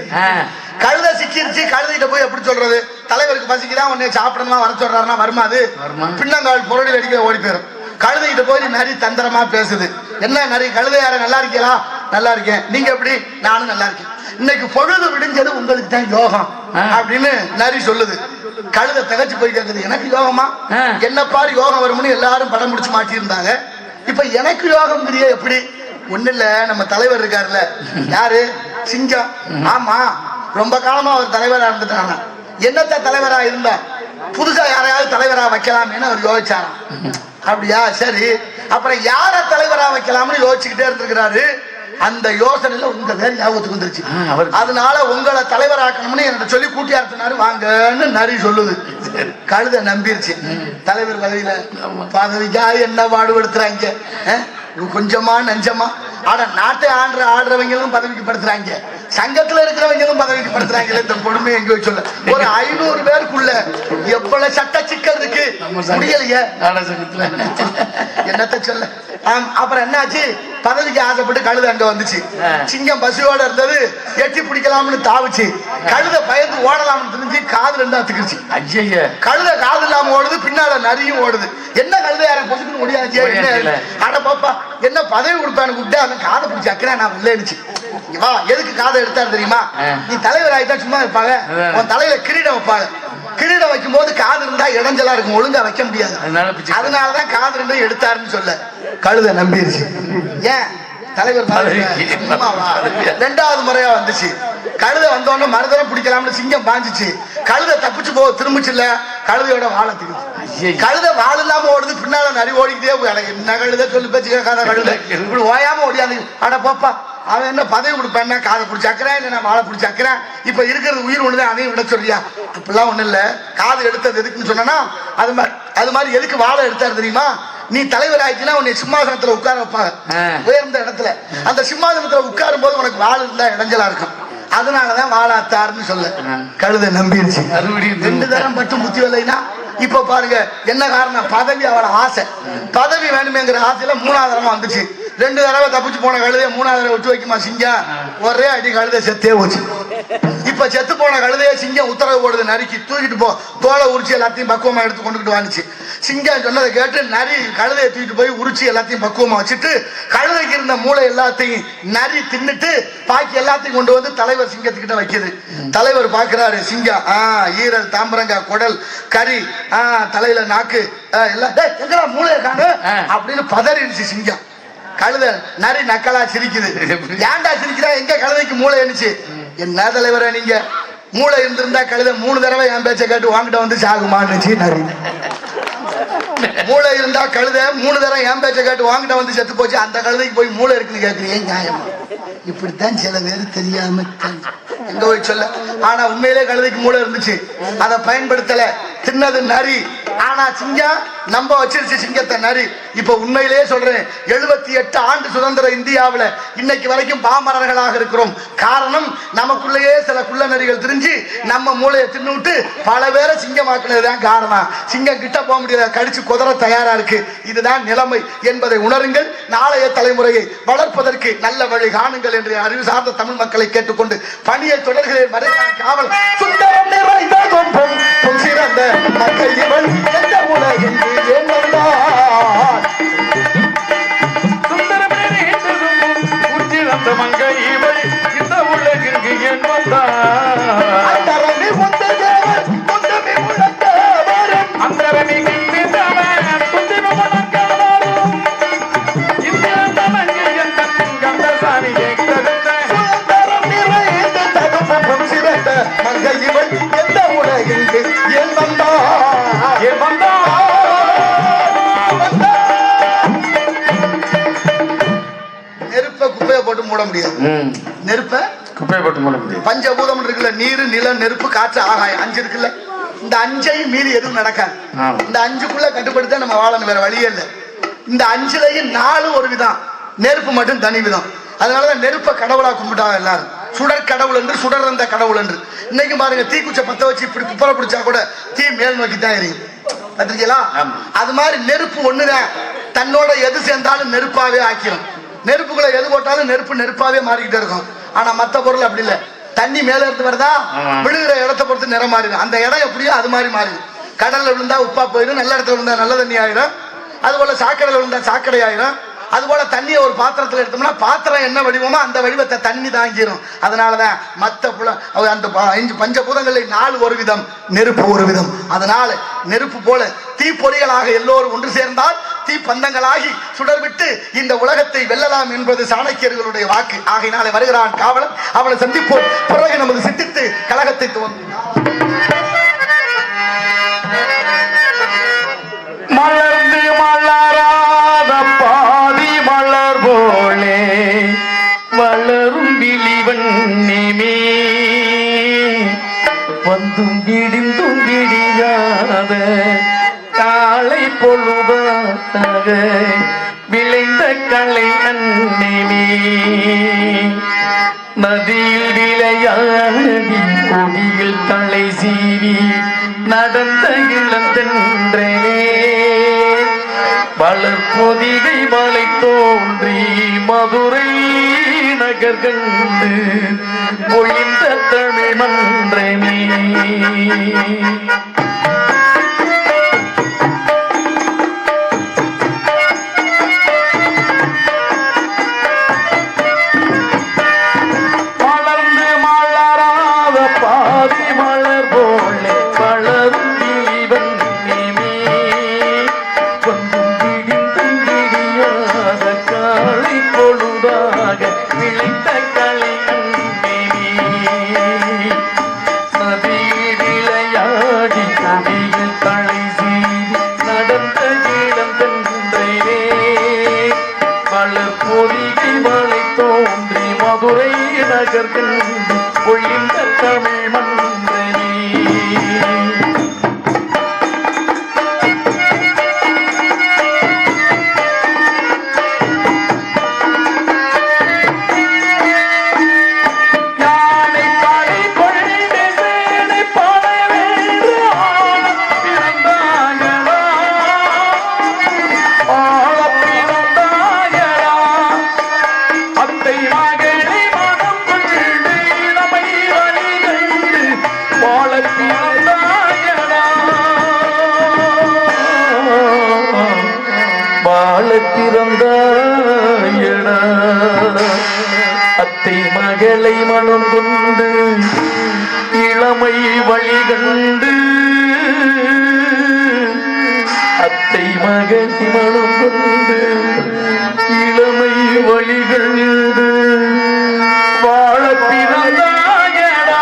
கழுதை சிக்கிருச்சு. கழுதைகிட்ட போய் எப்படி சொல்றது, தலைவருக்கு பசிக்குதான் உன்னை சாப்பிடணுமா வர சொல்றாருன்னா வருமா? அது பின்னங்கால் பொருளில் அடிக்க ஓடி போயிடும். கழுதைகிட்ட போய் நரி தந்திரமா பேசுது. என்ன நரி, கழுதையார நல்லா இருக்கீங்களா? நல்லா இருக்கேன். நீங்க எப்படி? நானும் நல்லா இருக்கேன். இன்னைக்கு பொழுது விடிஞ்சது உங்களுக்கு தான் யோகம் அப்படின்னு நரி சொல்லுது. கழுதை திகச்சு போய் கேக்குது, எனக்கு யோகமா? என்ன பாரு யோகம் வரும்னு எல்லாரும் படம் முடிச்சு மாட்டியிருந்தாங்க. இப்ப எனக்கு யோகம் எப்படி? ஒண்ணு இல்ல, நம்ம தலைவர் இருக்காருல்ல, யாரு, சிங்கம். ஆமா, ரொம்ப காலமா அவர் தலைவரா இருந்துட்டாங்க. என்னத்த தலைவரா இருந்தா புதுசா யாரையாவது தலைவரா வைக்கலாமேன்னு அவர் யோசிச்சாராம். அப்படியா, சரி. அப்புறம் யார தலைவரா வைக்கலாம்னு யோசிச்சுக்கிட்டே இருந்திருக்கிறாரு. அந்த யோசனையில உங்க வேலை ஞாபகத்துக்கு வந்துருச்சு. அதனால உங்களை தலைவராக்கணும்னு என்ன சொல்லி கூட்டியார்த்தினாரு, வாங்கன்னு நரி சொல்லுது. கழுதை நம்பிருச்சு. தலைவர் பதவிக்காக என்ன பாடுபடுத்துறாங்க, கொஞ்சமா நஞ்சமா. ஆனா நாட்டை ஆடுறவங்களும் பதவிக்கு படுத்துறாங்க, சங்கத்துல இருக்கிறவங்களும் பதவிக்கு படுத்துறாங்க. இந்த கொடுமை எங்க சொல்ல, ஒரு 500 பேருக்குள்ள எவ்வளவு சட்ட சிக்கல் இருக்கு, முடியலையே என்னத்த சொல்ல. அப்புறம் என்னாச்சு, பதவிக்கு ஆசைப்பட்டு கழுதை அங்க வந்துச்சு. சிங்கம் பசியோட இருந்தது, எட்டி பிடிக்கலாம்னு தாவுச்சு. கழுதை பயந்து ஓடலாம்னு தெரிஞ்சு காது ரெண்டா திக்கிருச்சு. கழுதை காது இல்லாம ஓடுது, பின்னால நரியும் ஓடுது. என்ன கழுதை யாரை பொசுக்குன்னு முடியாச்சு. என்ன அட பாப்பா, என்ன பதவி கொடுப்பான்னு கூப்பிட்டு அவன் காதை பிடிச்சி அக்கறா நான் இல்லைச்சு. வா, எதுக்கு காதை எடுத்தாரு தெரியுமா? நீ தலைவர் ஆயிட்டா சும்மா இருப்பாங்க, உன் தலையில கிரீடம் வைப்பாங்க. கிரீடம் வைக்கும் போது காது இருந்தா இடைஞ்சலா இருக்கும், ஒழுங்கா வைக்க முடியாது. அதனாலதான் காது இருந்தா எடுத்தாருன்னு சொல்ல கழுதை நம்பிருச்சு. ஏன் தலைவர் ரெண்டாவது முறையா வந்துச்சு. கழுதை வந்தோடனே மறுதரம் பிடிக்கலாம்னு சிங்கம் பாஞ்சிச்சு. கழுதை தப்பிச்சு திரும்பிச்சு இல்ல, கழுதையோட வாழை திக்குது. கழுதை வாழ் இல்லாம ஓடுது, பின்னால நரி ஓடிக்கிட்டே. என்ன கழுதை சொல்லி பேச்சு கேட்காத கழுதை இப்படி ஓயாம ஓடியாது. அட போப்பா, அவன் என்ன பதவி கொடுப்பான்னா காதை பிடிச்சாக்குறேன், இல்லை நான் வாழை பிடிச்சாக்குறேன். இப்ப இருக்கிறது உயிர் ஒண்ணுதான், அதையும் விட சொல்றியா? அப்படிலாம் ஒண்ணு இல்ல. காது எடுத்தது எதுக்குன்னு சொன்னா, அது மாதிரி எதுக்கு வாழை எடுத்தாரு தெரியுமா? நீ தலைவர் ஆயிடுச்சுன்னா உன்னை சிம்மாசனத்துல உட்கார வைப்பாங்க, உயர்ந்த இடத்துல. அந்த சிம்மாசனத்துல உட்காரும் போது உனக்கு வாழ இருந்தா இடைஞ்சலா இருக்கும். அதனாலதான் வாழாத்தாருன்னு சொல்ல கழுதை நம்பிருச்சு. 2 தரம் பட்டு முத்தி வரலைன்னா இப்ப பாருங்க என்ன காரணம், பதவி அவளை ஆசை. பதவி வேணுமேங்கிற ஆசையில 3வது தரமா வந்துச்சு. 2 தடவை தப்பிச்சு போன கழுதைய 3வது தடவை விட்டு வைக்குமா சிங்கம்? ஒரே அடி கழுதை செத்தே போச்சு. இப்ப செத்து போன கழுதைய சிங்கம் உத்தரவு போடுது, நரிக்கு தூக்கிட்டு போ, தோலை உரிச்சு எல்லாத்தையும் பக்குவமா எடுத்து கொண்டுகிட்டு வந்துச்சு. சிங்கம் சொன்னதை கேட்டு நரி கழுதையை தூக்கிட்டு போய் உரிச்சு எல்லாத்தையும் பக்குவமா வச்சுட்டு கழுதைக்கு இருந்த மூளை எல்லாத்தையும் நரி தின்னுட்டு பாக்கி எல்லாத்தையும் கொண்டு வந்து தலைவர் சிங்கத்துக்கிட்ட வைக்குது. தலைவர் பாக்குறாரு, சிங்கம் ஈரல், தாம்பரங்காய், குடல், கறி, தலையில நாக்கு எல்லாம், எங்கடா மூளையை காணு அப்படின்னு பதறிடுச்சு சிங்கம். கழுத நரி நக்கலா சிரிக்குது. ஏன்டா சிரிக்கிறா? எங்க கழுதைக்கு மூளை இருந்துச்சு? என்ன தலைவர நீங்க, மூளை இருந்திருந்தா கழுத 3 தடவை என் பேச்சை கேட்டு வாங்கிட்ட வந்து சாகுமான்னு நரி. மூளை இருந்தா கழுத 3 தடவை என் பேச்சை கேட்டு வாங்கிட்ட வந்து செத்து போச்சு. அந்த கழுதைக்கு போய் மூளை இருக்குன்னு கேட்குறீங்க, நியாயமா? இப்படித்தான் சில பேர் தெரியாம எங்க போய் சொல்ல. ஆனா உண்மையிலே கழுதைக்கு மூளை இருந்துச்சு, அதை பயன்படுத்தல, தின்னது நரி. ஆனா சிங்கம் நம்ப வச்சிருச்சு சிங்கத்தை நரி. இப்ப உண்மையிலேயே சொல்றேன், 78 ஆண்டு சுதந்திர இந்தியாவில இன்னைக்கு வரைக்கும் பாமரர்களாக இருக்கிறோம். காரணம், நமக்குள்ளேயே சில குள்ள நரிகள் தெரிஞ்சு நம்ம மூளையை தின்னுட்டு பல பேரை சிங்கமாக்குனதுதான் காரணம். சிங்கம் கிட்ட போக முடியல, கடிச்சு குதிரை தயாரா இருக்கு. இதுதான் நிலைமை என்பதை உணருங்கள். நாளைய தலைமுறையை வளர்ப்பதற்கு நல்ல வழி காணுங்கள் என்று அறிவு சார்ந்த தமிழ் மக்களை கேட்டுக்கொண்டு பணியை தொடர்கிறேன். மறைவான காவல் சுந்தரம் நிறைந்த கொம்பும் சிறந்த மக்கள் இவள் எந்த உலகில் ஏன் வந்தார்? சுந்தரம் நிறைந்த கொம்பும் சிறந்த மக்கள் இவள் இந்த உலகிற்கு ஏன் வந்தார்? அந்தரமி உந்த தேவன் உந்தமி உலகவரும் அந்தரமி கிந்தவன் துந்திம மனக்கவரும் இந்த நமக்கு எந்த கந்தசாமி கேட்கவில்லை. சுந்தரம் நிறைந்த கொம்பும் சிறந்த மக்கள் இவள் எந்த உலகில் ஏன் வந்தார்? ஏன் வந்தார்? நெருப்ப குப்பையை போட்டு மூட முடியாது. நெருப்ப குப்பையை போட்டு மூட முடியாது. பஞ்சபூதம் இருக்குல்ல, நீர், நிலம், நெருப்பு, காற்று, ஆகாயம், 5 இருக்குல்ல. இந்த 5ஐயும் மீறி எதுவும் நடக்காது. இந்த 5க்குள்ள கட்டுப்படுத்த நம்ம வாழணும், வேற வழியே இல்லை. இந்த 5லயும் 4 ஒரு விதம், நெருப்பு மட்டும் தனி விதம். அதனாலதான் நெருப்ப கடவுளா கும்பிட்டாங்க எல்லாரும். சுடர் கடவுள் என்று, சுடர் அந்த கடவுள் என்று. இன்னைக்கு பாருங்க, தீக்குச்சை பத்த வச்சு இப்படி குப்பரை பிடிச்சா கூட தீ மேல் நோக்கி தான் எரியும். பார்த்திருக்கீங்களா? அது மாதிரி நெருப்பு ஒண்ணுதான், தன்னோட எது சேர்ந்தாலும் நெருப்பாவே ஆக்கிரும். நெருப்புக்குள்ள எது போட்டாலும் நெருப்பு நெருப்பாவே மாறிக்கிட்டே இருக்கும். ஆனா மத்த பொருள் அப்படி இல்லை. தண்ணி மேல இருந்து வருதா, விழுகிற இடத்தை பொறுத்து நிறம் மாறிடும். அந்த இடம் எப்படியோ அது மாதிரி மாறிடும். கடல்ல விழுந்தா உப்பா போயிடும், நல்ல இடத்துல விழுந்தா நல்ல தண்ணி ஆயிடும். அது போல சாக்கடையில் விழுந்தா சாக்கடை ஆயிடும். அது போல தண்ணியை ஒரு பாத்திரத்தில் எடுத்தோம்னா பாத்திரம் என்ன வடிவமோ அந்த வடிவத்தை தண்ணி தாங்கிரும். அதனாலதான் மத்த அந்த 5 பஞ்சபூதங்களில் 4 ஒரு விதம், நெருப்பு ஒரு விதம். அதனால நெருப்பு போல தீப்பொறிகளாக எல்லோரும் ஒன்று சேர்ந்தால் தீ பந்தங்களாகி சுடர்விட்டு இந்த உலகத்தை வெல்லலாம் என்பது சாணக்கியர்களுடைய வாக்கு. ஆகையினாலே வருகிறான் காவலன், அவளை சந்திப்போம். பிறகு நமது சிந்தித்து கழகத்தை துவங்கினார். மலர்ந்து மலராத பாதி மலர் போலே வளரும் விழிவன்னிமே வந்தும் விடிந்தும் விடியாத காலை பொழுதாக விளைந்த கலை அன்னிமே நதியில் விளையாடி கொடியில் தலை சீவி நடந்த இளந்தென்றே வளர்பொதிகை மலை தோன்றி மதுரை நகர் கண்டு பொழிந்த தமிழ் மன்றமே மதுரை நகர் கண்டு பொழிந்த தமிழ் மன்றமே மனம் கொண்டு இளமை வழி கண்டு அத்தை மகன் மனம் கொண்டு இளமை வழி கண்டு வாழ பிறந்தாயடா.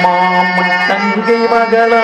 மாமன் தங்கை மகளா